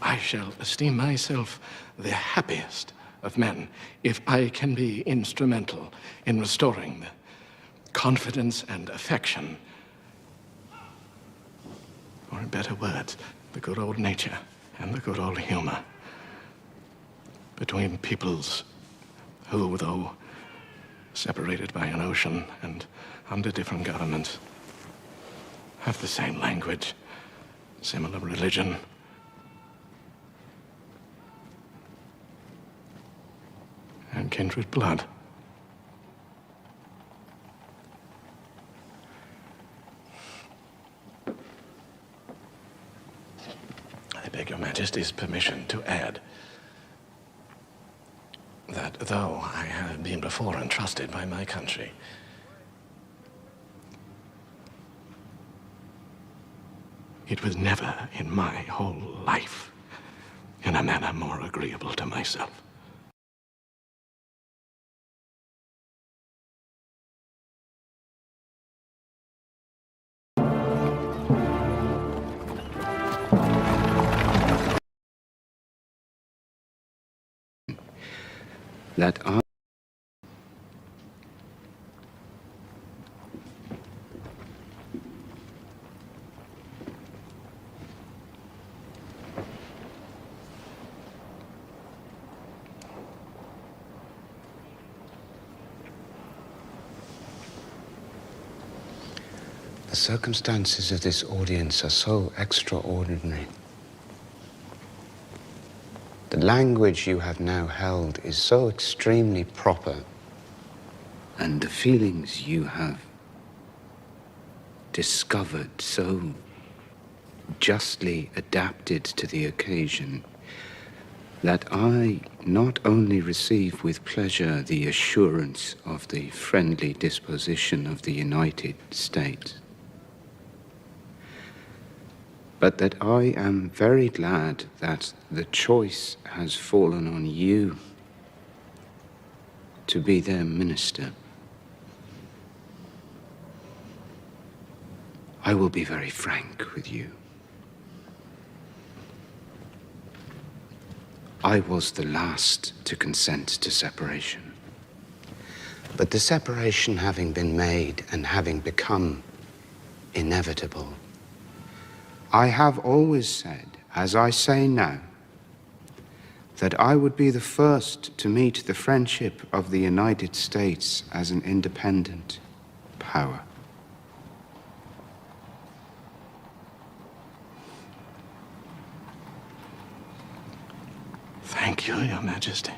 Speaker 5: I shall esteem myself the happiest of men if I can be instrumental in restoring the confidence and affection, or in better words, the good old nature and the good old humor between peoples who, though separated by an ocean and under different governments, have the same language, similar religion, and kindred blood. I beg Your Majesty's permission to add that though I have been before entrusted by my country it was never in my whole life in a manner more agreeable to myself. That the circumstances of this audience are so extraordinary. The language you have now held is so extremely proper, and the feelings you have discovered so justly adapted to the occasion, that I not only receive with pleasure the assurance of the friendly disposition of the United States, but that I am very glad that the choice has fallen on you to be their minister. I will be very frank with you. I was the last to consent to separation. But the separation having been made and having become inevitable, I have always said, as I say now, that I would be the first to meet the friendship of the United States as an independent power. Thank you, Your Majesty.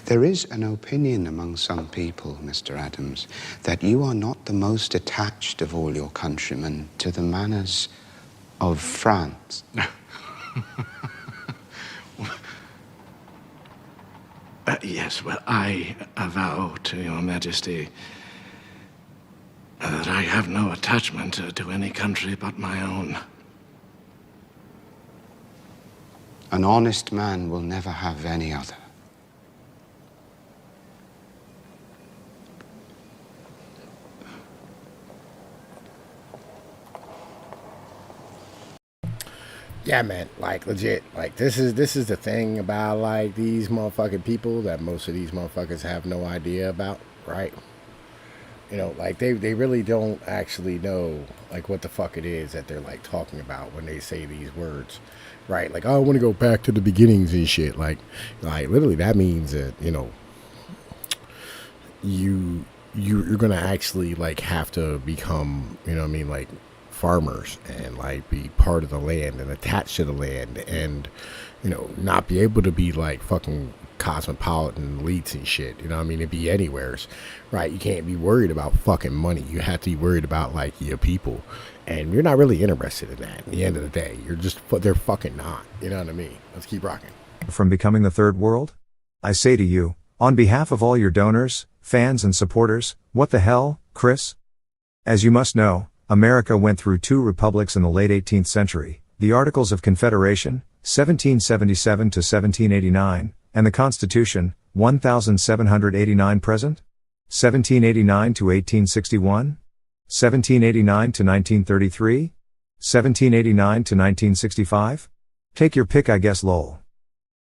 Speaker 5: There is an opinion among some people, Mr. Adams, that you are not the most attached of all your countrymen to the manners of France. Yes, well, I avow to Your Majesty that I have no attachment to any country but my own. An honest man will never have any other.
Speaker 1: Yeah, man, like legit, like this is the thing about like these motherfucking people that most of these motherfuckers have no idea about, right? You know, like they really don't actually know like what the fuck it is that they're like talking about when they say these words, right? Like, oh, I want to go back to the beginnings and shit. Like literally that means that, you know, you're gonna actually like have to become, you know what I mean, like farmers and like be part of the land and attached to the land and, you know, not be able to be like fucking cosmopolitan elites and shit, you know what I mean, to be anywheres, right? You can't be worried about fucking money. You have to be worried about like your people, and you're not really interested in that. At the end of the day, you're just, they're fucking not, you know what I mean? Let's keep rocking.
Speaker 13: From becoming the third world? I say to you, on behalf of all your donors, fans and supporters, what the hell, Chris? As you must know, America went through two republics in the late 18th century, the Articles of Confederation, 1777 to 1789, and the Constitution, 1789 present? 1789 to 1861? 1789 to 1933? 1789 to 1965? Take your pick, I guess, lol.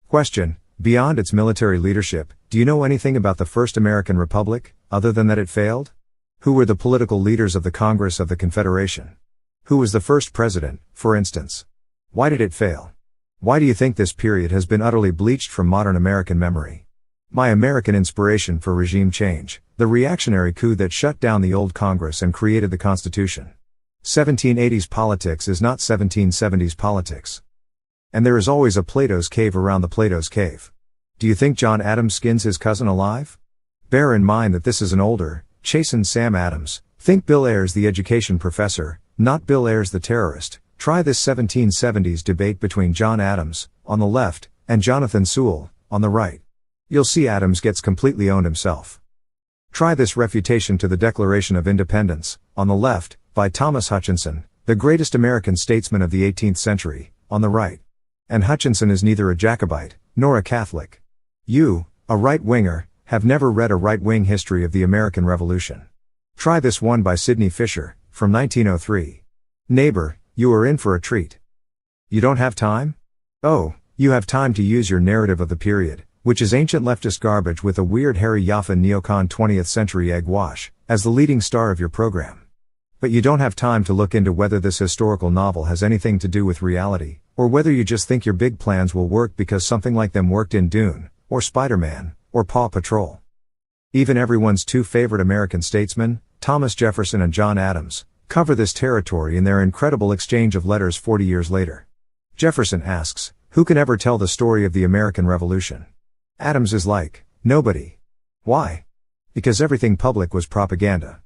Speaker 13: Question: beyond its military leadership, do you know anything about the first American Republic, other than that it failed? Who were the political leaders of the Congress of the Confederation? Who was the first president, for instance? Why did it fail? Why do you think this period has been utterly bleached from modern American memory? My American inspiration for regime change, the reactionary coup that shut down the old Congress and created the Constitution. 1780s politics is not 1770s politics. And there is always a Plato's cave around the Plato's cave. Do you think John Adams skins his cousin alive? Bear in mind that this is an older, chastened Sam Adams. Think Bill Ayers the education professor, not Bill Ayers the terrorist. Try this 1770s debate between John Adams, on the left, and Jonathan Sewell, on the right. You'll see Adams gets completely owned himself. Try this refutation to the Declaration of Independence, on the left, by Thomas Hutchinson, the greatest American statesman of the 18th century, on the right. And Hutchinson is neither a Jacobite, nor a Catholic. You, a right-winger, have never read a right-wing history of the American Revolution. Try this one by Sidney Fisher, from 1903. Neighbor, you are in for a treat. You don't have time? Oh, you have time to use your narrative of the period, which is ancient leftist garbage with a weird Harry Yaffa neocon 20th century egg wash, as the leading star of your program. But you don't have time to look into whether this historical novel has anything to do with reality, or whether you just think your big plans will work because something like them worked in Dune, or Spider-Man, or Paw Patrol. Even everyone's two favorite American statesmen, Thomas Jefferson and John Adams, cover this territory in their incredible exchange of letters 40 years later. Jefferson asks, who can ever tell the story of the American Revolution? Adams is like, nobody. Why? Because everything public was propaganda.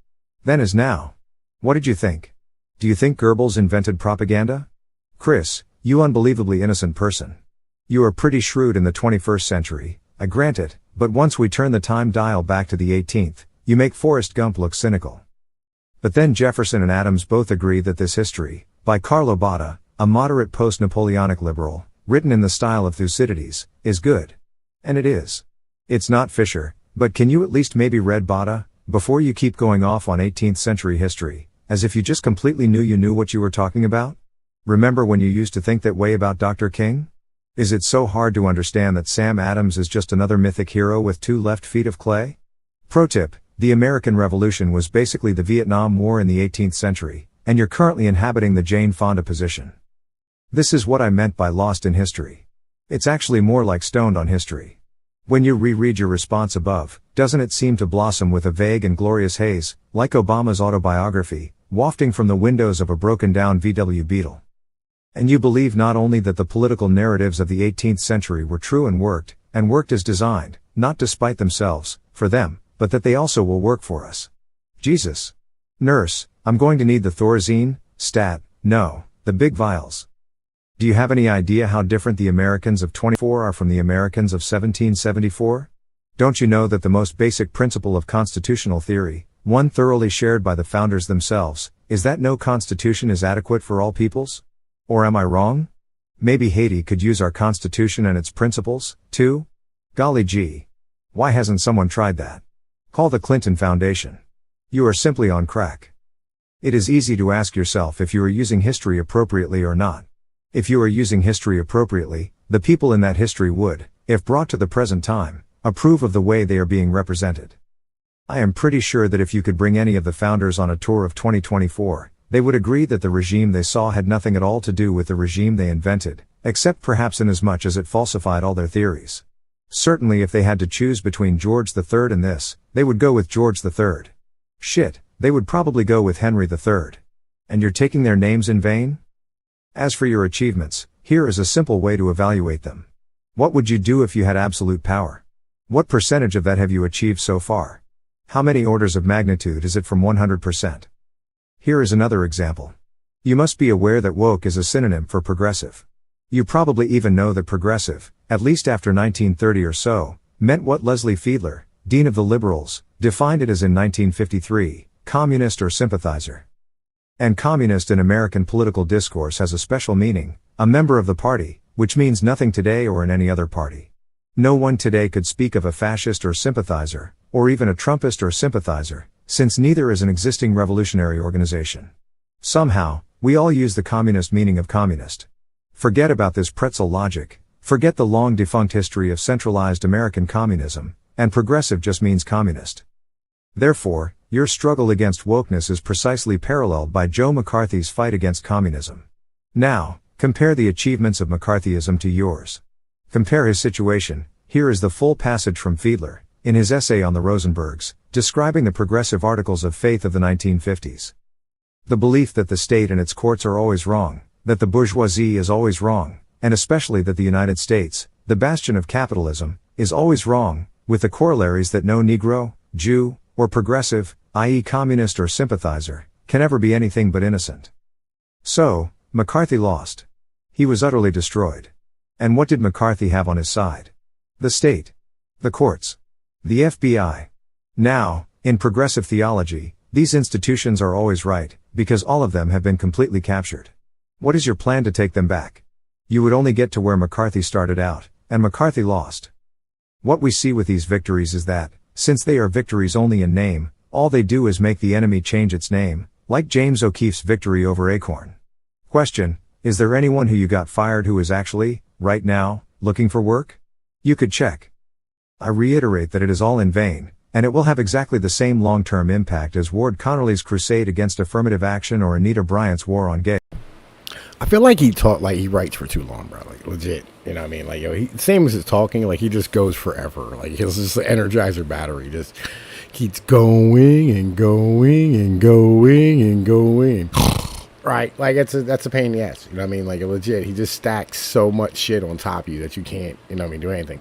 Speaker 13: Then as now. What did you think? Do you think Goebbels invented propaganda? Chris, you unbelievably innocent person. You are pretty shrewd in the 21st century, I grant it, but once we turn the time dial back to the 18th, you make Forrest Gump look cynical. But then Jefferson and Adams both agree that this history, by Carlo Botta, a moderate post-Napoleonic liberal, written in the style of Thucydides, is good. And it is. It's not Fisher, but can you at least maybe read Botta, before you keep going off on 18th century history, as if you just completely knew you knew what you were talking about? Remember when you used to think that way about Dr. King? Is it so hard to understand that Sam Adams is just another mythic hero with two left feet of clay? Pro tip, the American Revolution was basically the Vietnam War in the 18th century, and you're currently inhabiting the Jane Fonda position. This is what I meant by lost in history. It's actually more like stoned on history. When you reread your response above, doesn't it seem to blossom with a vague and glorious haze, like Obama's autobiography, wafting from the windows of a broken-down VW Beetle? And you believe not only that the political narratives of the 18th century were true and worked as designed, not despite themselves, for them, but that they also will work for us. Jesus. Nurse, I'm going to need the Thorazine, stat, no, the big vials. Do you have any idea how different the Americans of 24 are from the Americans of 1774? Don't you know that the most basic principle of constitutional theory, one thoroughly shared by the founders themselves, is that no constitution is adequate for all peoples? Or am I wrong? Maybe Haiti could use our constitution and its principles, too? Golly gee. Why hasn't someone tried that? Call the Clinton Foundation. You are simply on crack. It is easy to ask yourself if you are using history appropriately or not. If you are using history appropriately, the people in that history would, if brought to the present time, approve of the way they are being represented. I am pretty sure that if you could bring any of the founders on a tour of 2024, they would agree that the regime they saw had nothing at all to do with the regime they invented, except perhaps inasmuch as it falsified all their theories. Certainly if they had to choose between George III and this, they would go with George III. Shit, they would probably go with Henry III. And you're taking their names in vain? As for your achievements, here is a simple way to evaluate them. What would you do if you had absolute power? What percentage of that have you achieved so far? How many orders of magnitude is it from 100%? Here is another example. You must be aware that woke is a synonym for progressive. You probably even know that progressive, at least after 1930 or so, meant what Leslie Fiedler, Dean of the Liberals, defined it as in 1953, communist or sympathizer. And communist in American political discourse has a special meaning, a member of the party, which means nothing today or in any other party. No one today could speak of a fascist or sympathizer, or even a Trumpist or sympathizer, since neither is an existing revolutionary organization. Somehow, we all use the communist meaning of communist. Forget about this pretzel logic, forget the long defunct history of centralized American communism, and progressive just means communist. Therefore, your struggle against wokeness is precisely paralleled by Joe McCarthy's fight against communism. Now, compare the achievements of McCarthyism to yours. Compare his situation. Here is the full passage from Fiedler, in his essay on the Rosenbergs, describing the progressive articles of faith of the 1950s. The belief that the state and its courts are always wrong, that the bourgeoisie is always wrong, and especially that the United States, the bastion of capitalism, is always wrong, with the corollaries that no Negro, Jew, or progressive, i.e. communist or sympathizer, can ever be anything but innocent. So, McCarthy lost. He was utterly destroyed. And what did McCarthy have on his side? The state. The courts. The FBI. Now, in progressive theology, these institutions are always right, because all of them have been completely captured. What is your plan to take them back? You would only get to where McCarthy started out, and McCarthy lost. What we see with these victories is that, since they are victories only in name, all they do is make the enemy change its name, like James O'Keefe's victory over Acorn. Question: is there anyone who you got fired who is actually, right now, looking for work? You could check. I reiterate that it is all in vain, and it will have exactly the same long-term impact as Ward Connerly's crusade against affirmative action or Anita Bryant's war on gay.
Speaker 1: I feel like he he writes for too long, bro. Like, legit. You know what I mean? Like, yo, same as his talking, like, he just goes forever. Like, he's just an Energizer battery. Just keeps going and going and going and going. Right? Like, that's a pain in the ass. You know what I mean? Like, legit. He just stacks so much shit on top of you that you can't, you know what I mean, do anything.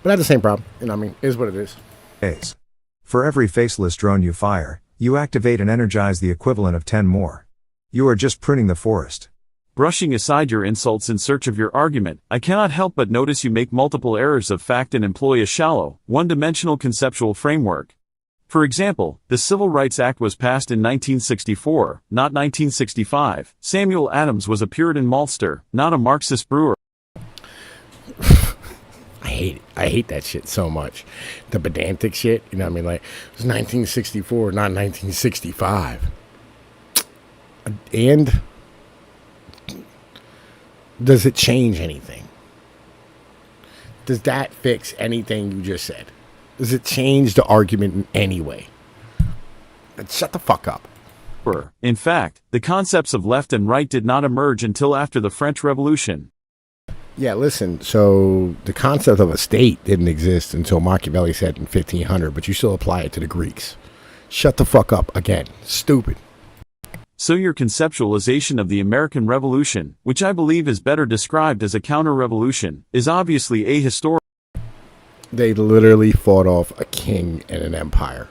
Speaker 1: But that's the same problem. You know what I mean? It is what it is.
Speaker 13: For every faceless drone you fire, you activate and energize the equivalent of 10 more. You are just pruning the forest.
Speaker 14: Brushing aside your insults in search of your argument, I cannot help but notice you make multiple errors of fact and employ a shallow, one-dimensional conceptual framework. For example, the Civil Rights Act was passed in 1964, not 1965. Samuel Adams was a Puritan maltster, not a Marxist brewer.
Speaker 1: I hate it. I hate that shit so much. The pedantic shit, you know what I mean? Like, it was 1964, not 1965. And does it change anything? Does that fix anything you just said? Does it change the argument in any way? Shut the fuck up.
Speaker 14: In fact, the concepts of left and right did not emerge until after the French Revolution.
Speaker 1: Yeah, listen, so the concept of a state didn't exist until Machiavelli said in 1500, but you still apply it to the Greeks. Shut the fuck up again. Stupid.
Speaker 14: So your conceptualization of the American Revolution, which I believe is better described as a counter-revolution, is obviously ahistorical.
Speaker 1: They literally fought off a king and an empire.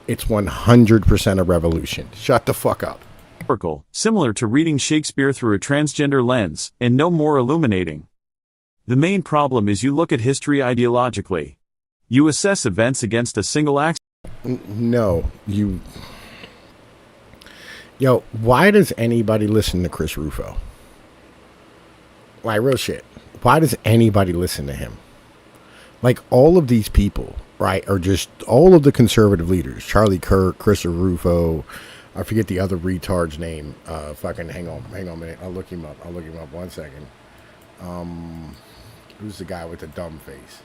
Speaker 1: It's 100% a revolution. Shut the fuck up.
Speaker 14: Similar to reading Shakespeare through a transgender lens, and no more illuminating. The main problem is you look at history ideologically. You assess events against a single axis.
Speaker 1: No, you... Yo, why does anybody listen to Chris Rufo? Like, real shit. Why does anybody listen to him? Like, all of these people, right, are just all of the conservative leaders. Charlie Kirk, Chris Rufo, I forget the other retard's name. Fucking, hang on a minute. I'll look him up. 1 second. Who's the guy with the dumb face?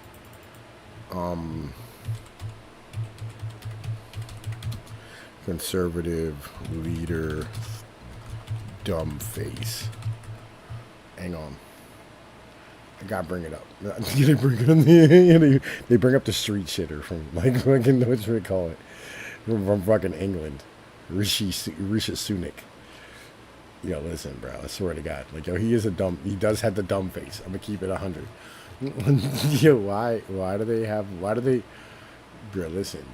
Speaker 1: Conservative leader, dumb face. Hang on. I gotta bring it up. They bring it up. They bring up the street shitter from, like, fucking, what should we call it? From fucking England. Rishi Sunak. Yo, listen, bro. I swear to God. Like, yo, he does have the dumb face. I'm gonna keep it 100. Yo, why do they, bro, listen.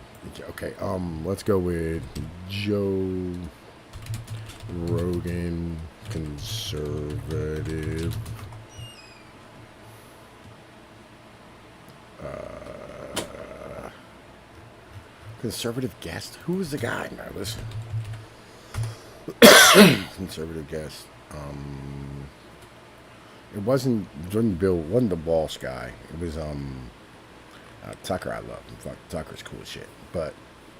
Speaker 1: Okay, let's go with Joe Rogan, conservative. Conservative guest? Who was the guy? Now, listen. Conservative guest. It wasn't the Walsh guy. It was Tucker. I love him. Fuck, Tucker's cool as shit. But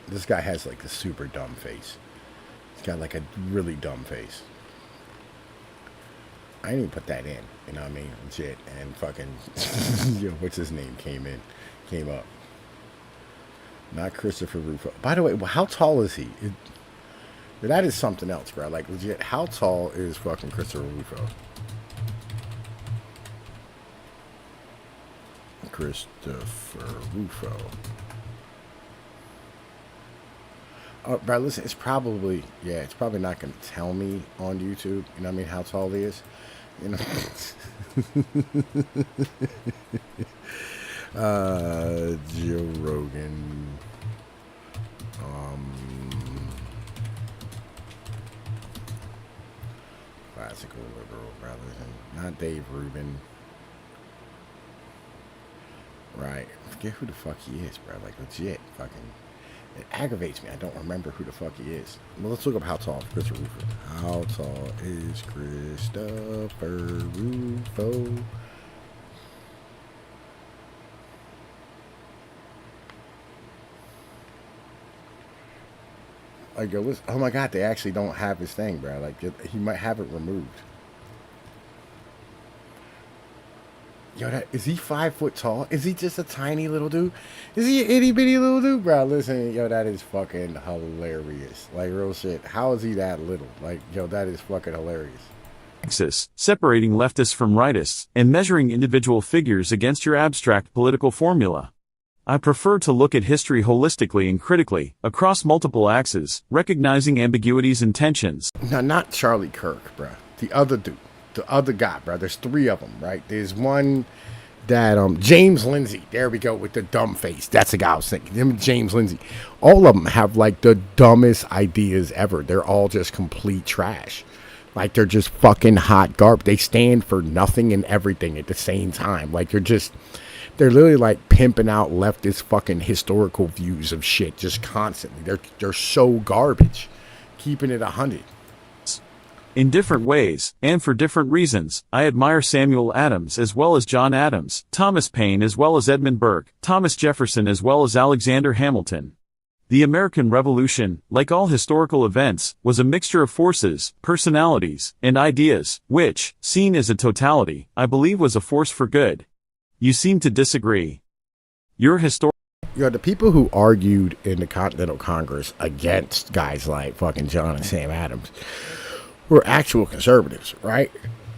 Speaker 1: this guy has like a super dumb face. He's got like a really dumb face. I didn't even put that in. You know what I mean? Shit. And fucking yo, what's his name came up. Not Christopher Rufo. By the way, how tall is he? That is something else, bro. Like, legit, how tall is fucking Christopher Rufo? Christopher Rufo. Oh, bro, listen, it's probably not going to tell me on YouTube, you know what I mean, how tall he is. You know? Joe Rogan. Classical liberal, rather than not Dave Rubin. Right. I forget who the fuck he is, bro. Like, legit. Fucking. It aggravates me. I don't remember who the fuck he is. Well, let's look up how tall Christopher Rufo. How tall is Christopher Rufo? Like, yo, listen, oh my God, they actually don't have his thing, bro. Like, he might have it removed. Yo, is he 5 foot tall? Is he just a tiny little dude? Is he an itty bitty little dude, bro? Listen, yo, that is fucking hilarious. Like, real shit. How is he that little? Like, yo, that is fucking hilarious.
Speaker 14: Axis, separating leftists from rightists, and measuring individual figures against your abstract political formula. I prefer to look at history holistically and critically, across multiple axes, recognizing ambiguities and tensions.
Speaker 1: No, not Charlie Kirk, bro. The other dude. The other guy, bro. There's 3 of them, right? There's one that, James Lindsay. There we go, with the dumb face. That's the guy I was thinking. Him and James Lindsay. All of them have, like, the dumbest ideas ever. They're all just complete trash. Like, they're just fucking hot garbage. They stand for nothing and everything at the same time. Like, they're literally like pimping out leftist fucking historical views of shit just constantly. They're so garbage. Keeping it 100.
Speaker 14: In different ways, and for different reasons, I admire Samuel Adams as well as John Adams, Thomas Paine as well as Edmund Burke, Thomas Jefferson as well as Alexander Hamilton. The American Revolution, like all historical events, was a mixture of forces, personalities, and ideas, which, seen as a totality, I believe was a force for good. You seem to disagree. Your
Speaker 1: the people who argued in the Continental Congress against guys like fucking John and Sam Adams were actual conservatives, right?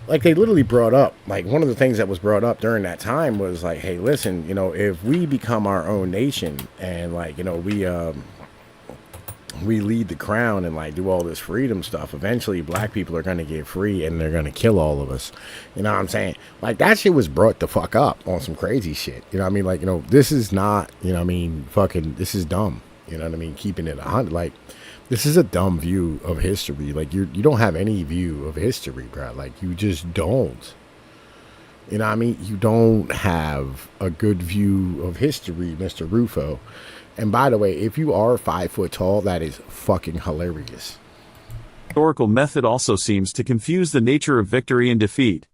Speaker 1: Like, they literally brought up, like, one of the things that was brought up during that time was like, hey, listen, you know, if we become our own nation and, like, you know, we lead the crown and, like, do all this freedom stuff, eventually black people are going to get free and they're going to kill all of us. You know what I'm saying? Like, that shit was brought the fuck up on some crazy shit. You know what I mean? Like, you know, this is not, you know what I mean, fucking, this is dumb. You know what I mean? Keeping it 100. Like, this is a dumb view of history. Like, you don't have any view of history, bro. Like, you just don't. You know what I mean? You don't have a good view of history, Mr. Rufo. And by the way, if you are 5 foot tall, that is fucking hilarious.
Speaker 14: Historical method also seems to confuse the nature of victory and defeat.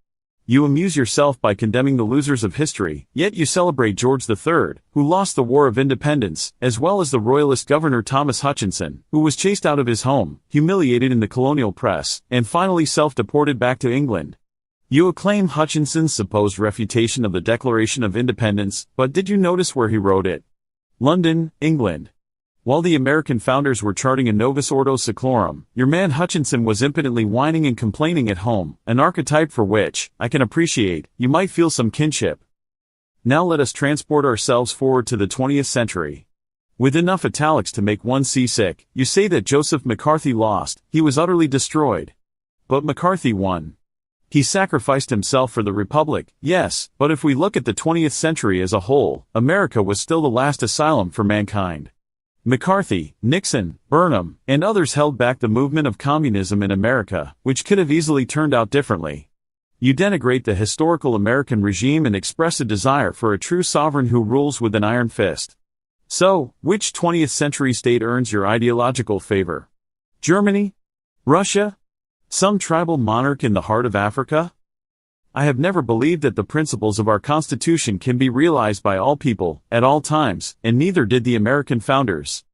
Speaker 14: You amuse yourself by condemning the losers of history, yet you celebrate George III, who lost the War of Independence, as well as the royalist governor Thomas Hutchinson, who was chased out of his home, humiliated in the colonial press, and finally self-deported back to England. You acclaim Hutchinson's supposed refutation of the Declaration of Independence, but did you notice where he wrote it? London, England. While the American founders were charting a Novus Ordo Seclorum, your man Hutchinson was impotently whining and complaining at home, an archetype for which, I can appreciate, you might feel some kinship. Now let us transport ourselves forward to the 20th century. With enough italics to make one seasick, you say that Joseph McCarthy lost, he was utterly destroyed. but McCarthy won. He sacrificed himself for the Republic, yes, but if we look at the 20th century as a whole, America was still the last asylum for mankind. McCarthy, Nixon, Burnham, and others held back the movement of communism in America, which could have easily turned out differently. You denigrate the historical American regime and express a desire for a true sovereign who rules with an iron fist. So, which 20th century state earns your ideological favor? Germany? Russia? Some tribal monarch in the heart of Africa? I have never believed that the principles of our Constitution can be realized by all people, at all times, and neither did the American founders.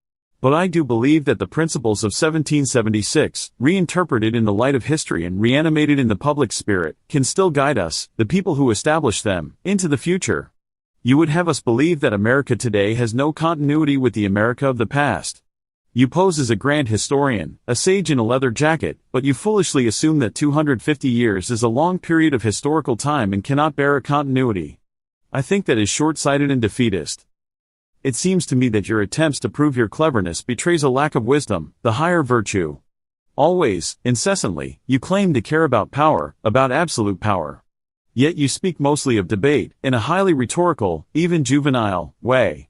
Speaker 14: But I do believe that the principles of 1776, reinterpreted in the light of history and reanimated in the public spirit, can still guide us, the people who established them, into the future. You would have us believe that America today has no continuity with the America of the past. You pose as a grand historian, a sage in a leather jacket, but you foolishly assume that 250 years is a long period of historical time and cannot bear a continuity. I think that is short-sighted and defeatist. It seems to me that your attempts to prove your cleverness betrays a lack of wisdom, the higher virtue. Always, incessantly, you claim to care about power, about absolute power. Yet you speak mostly of debate, in a highly rhetorical, even juvenile, way.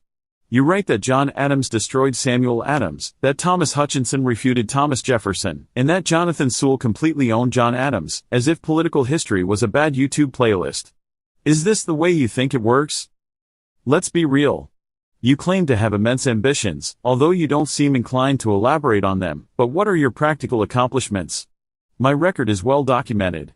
Speaker 14: You write that John Adams destroyed Samuel Adams, that Thomas Hutchinson refuted Thomas Jefferson, and that Jonathan Sewell completely owned John Adams, as if political history was a bad YouTube playlist. Is this the way you think it works? Let's be real. You claim to have immense ambitions, although you don't seem inclined to elaborate on them, but what are your practical accomplishments? My record is well documented.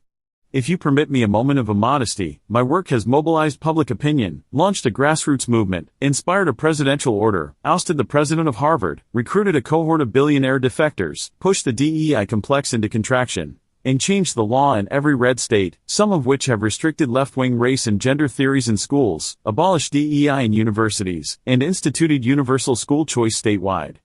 Speaker 14: If you permit me a moment of immodesty, my work has mobilized public opinion, launched a grassroots movement, inspired a presidential order, ousted the president of Harvard, recruited a cohort of billionaire defectors, pushed the DEI complex into contraction, and changed the law in every red state, some of which have restricted left-wing race and gender theories in schools, abolished DEI in universities, and instituted universal school choice statewide.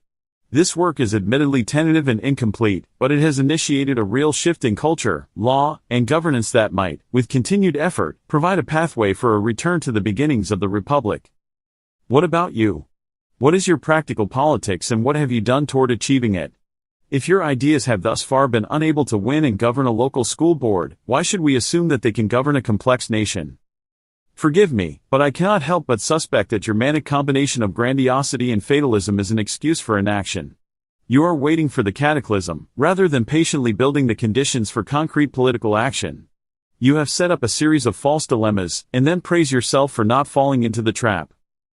Speaker 14: This work is admittedly tentative and incomplete, but it has initiated a real shift in culture, law, and governance that might, with continued effort, provide a pathway for a return to the beginnings of the Republic. What about you? What is your practical politics and what have you done toward achieving it? If your ideas have thus far been unable to win and govern a local school board, why should we assume that they can govern a complex nation? Forgive me, but I cannot help but suspect that your manic combination of grandiosity and fatalism is an excuse for inaction. You are waiting for the cataclysm, rather than patiently building the conditions for concrete political action. You have set up a series of false dilemmas, and then praise yourself for not falling into the trap.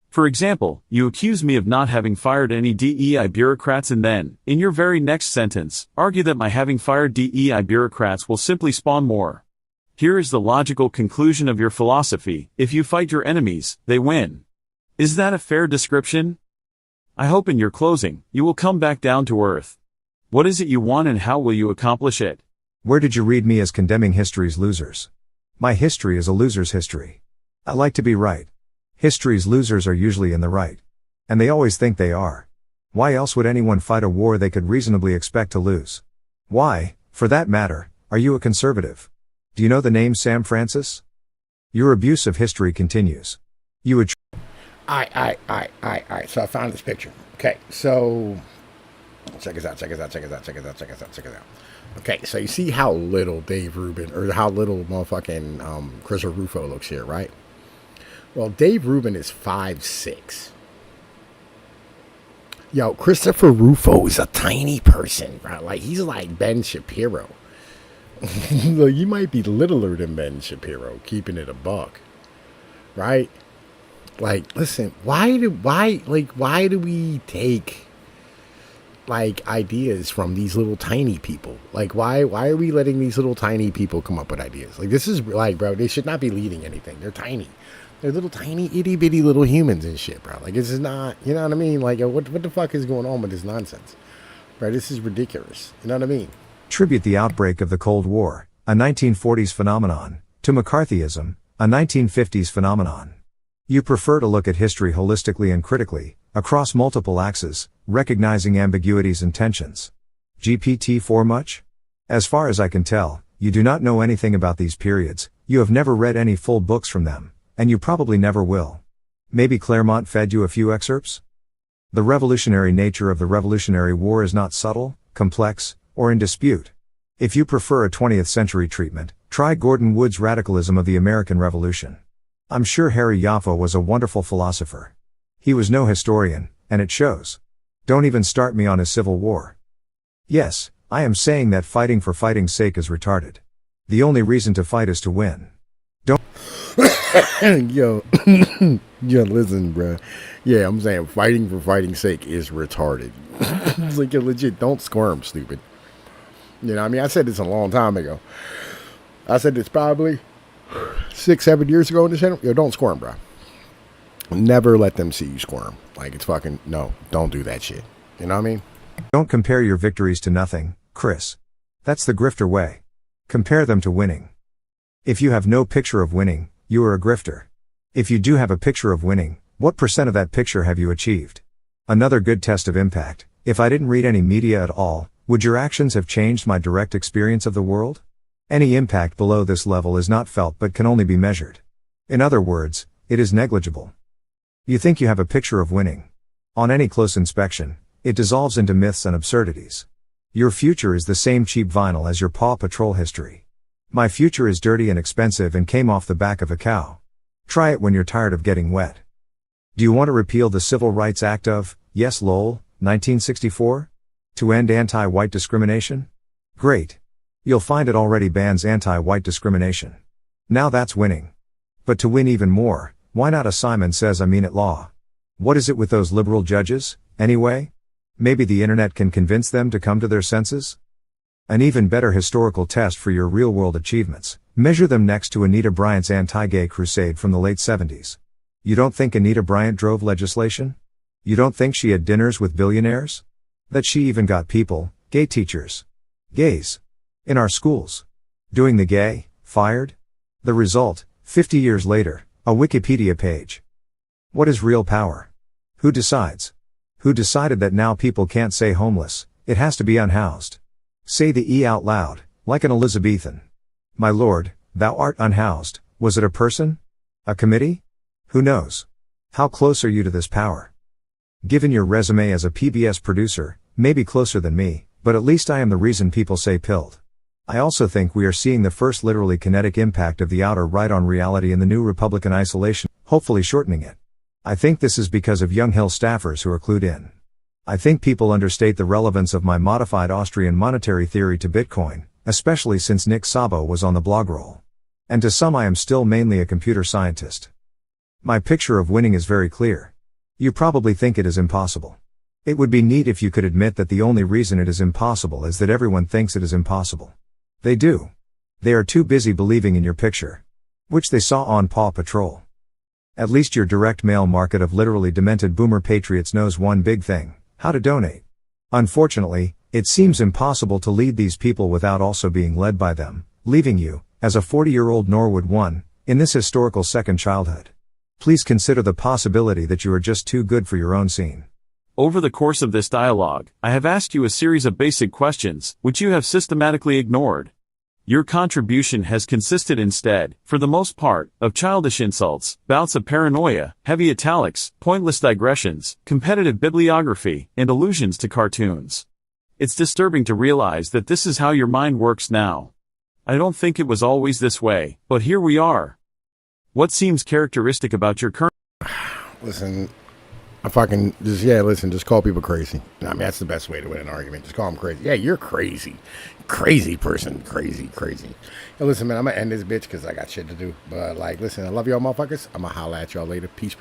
Speaker 14: For example, you accuse me of not having fired any DEI bureaucrats and then, in your very next sentence, argue that my having fired DEI bureaucrats will simply spawn more. Here is the logical conclusion of your philosophy: if you fight your enemies, they win. Is that a fair description? I hope in your closing, you will come back down to earth. What is it you want and how will you accomplish it?
Speaker 13: Where did you read me as condemning history's losers? My history is a loser's history. I like to be right. History's losers are usually in the right. And they always think they are. Why else would anyone fight a war they could reasonably expect to lose? Why, for that matter, are you a conservative? Do you know the name Sam Francis? Your abuse of history continues. You would.
Speaker 1: Alright. So I found this picture. Okay, so check this out. Okay, so you see how little Dave Rubin, or how little motherfucking Christopher Rufo looks here, right? Well, Dave Rubin is 5'6". Yo, Christopher Rufo is a tiny person, bro. Like, he's like Ben Shapiro. You might be littler than Ben Shapiro, keeping it a buck, right? Like, listen, why do we take like ideas from these little tiny people? Like, why are we letting these little tiny people come up with ideas? Like, this is like, bro, they should not be leading anything. They're tiny. They're little tiny itty bitty little humans and shit, bro. Like, this is not, you know what I mean? Like, what the fuck is going on with this nonsense, bro? This is ridiculous. You know what I mean?
Speaker 13: Attribute the outbreak of the Cold War, a 1940s phenomenon, to McCarthyism, a 1950s phenomenon. You prefer to look at history holistically and critically, across multiple axes, recognizing ambiguities and tensions. GPT-4 much? As far as I can tell, you do not know anything about these periods, you have never read any full books from them, and you probably never will. Maybe Claremont fed you a few excerpts? The revolutionary nature of the Revolutionary War is not subtle, complex, or in dispute. If you prefer a 20th century treatment, try Gordon Wood's Radicalism of the American Revolution. I'm sure Harry Yaffa was a wonderful philosopher. He was no historian, and it shows. Don't even start me on his Civil War. Yes, I am saying that fighting for fighting's sake is retarded. The only reason to fight is to win. Don't.
Speaker 1: Yo, listen, bruh. Yeah, I'm saying fighting for fighting's sake is retarded. It's like, yo, legit, don't squirm, stupid. You know, I mean, I said this a long time ago. I said this probably 6-7 years ago in the channel. Yo, don't squirm, bro. Never let them see you squirm. Like, it's fucking, no, don't do that shit. You know what I mean?
Speaker 13: Don't compare your victories to nothing, Chris. That's the grifter way. Compare them to winning. If you have no picture of winning, you are a grifter. If you do have a picture of winning, what % of that picture have you achieved? Another good test of impact: if I didn't read any media at all, would your actions have changed my direct experience of the world? Any impact below this level is not felt but can only be measured. In other words, it is negligible. You think you have a picture of winning. On any close inspection, it dissolves into myths and absurdities. Your future is the same cheap vinyl as your Paw Patrol history. My future is dirty and expensive and came off the back of a cow. Try it when you're tired of getting wet. Do you want to repeal the Civil Rights Act of, yes lol, 1964? To end anti-white discrimination? Great. You'll find it already bans anti-white discrimination. Now that's winning. But to win even more, why not a Simon Says I Mean It law? What is it with those liberal judges, anyway? Maybe the internet can convince them to come to their senses? An even better historical test for your real-world achievements: measure them next to Anita Bryant's anti-gay crusade from the late 70s. You don't think Anita Bryant drove legislation? You don't think she had dinners with billionaires? That she even got people, gay teachers, gays, in our schools, doing the gay, fired? The result, 50 years later, a Wikipedia page. What is real power? Who decides? Who decided that now people can't say homeless, it has to be unhoused? Say the E out loud, like an Elizabethan. My lord, thou art unhoused. Was it a person? A committee? Who knows? How close are you to this power? Given your resume as a PBS producer, maybe closer than me, but at least I am the reason people say pilled. I also think we are seeing the first literally kinetic impact of the outer right on reality in the new Republican isolation, hopefully shortening it. I think this is because of Young Hill staffers who are clued in. I think people understate the relevance of my modified Austrian monetary theory to Bitcoin, especially since Nick Szabo was on the blog roll. And to some I am still mainly a computer scientist. My picture of winning is very clear. You probably think it is impossible. It would be neat if you could admit that the only reason it is impossible is that everyone thinks it is impossible. They do. They are too busy believing in your picture, which they saw on Paw Patrol. At least your direct mail market of literally demented boomer patriots knows one big thing: how to donate. Unfortunately, it seems impossible to lead these people without also being led by them, leaving you, as a 40-year-old Norwood one, in this historical second childhood. Please consider the possibility that you are just too good for your own scene.
Speaker 14: Over the course of this dialogue, I have asked you a series of basic questions, which you have systematically ignored. Your contribution has consisted instead, for the most part, of childish insults, bouts of paranoia, heavy italics, pointless digressions, competitive bibliography, and allusions to cartoons. It's disturbing to realize that this is how your mind works now. I don't think it was always this way, but here we are. What seems characteristic about your current...
Speaker 1: Listen, I fucking just call people crazy. I mean, that's the best way to win an argument. Just call them crazy. Yeah, you're crazy. Crazy person. Crazy. Hey, listen, man, I'm gonna end this bitch because I got shit to do. But, listen, I love y'all motherfuckers. I'm gonna holla at y'all later. Peace.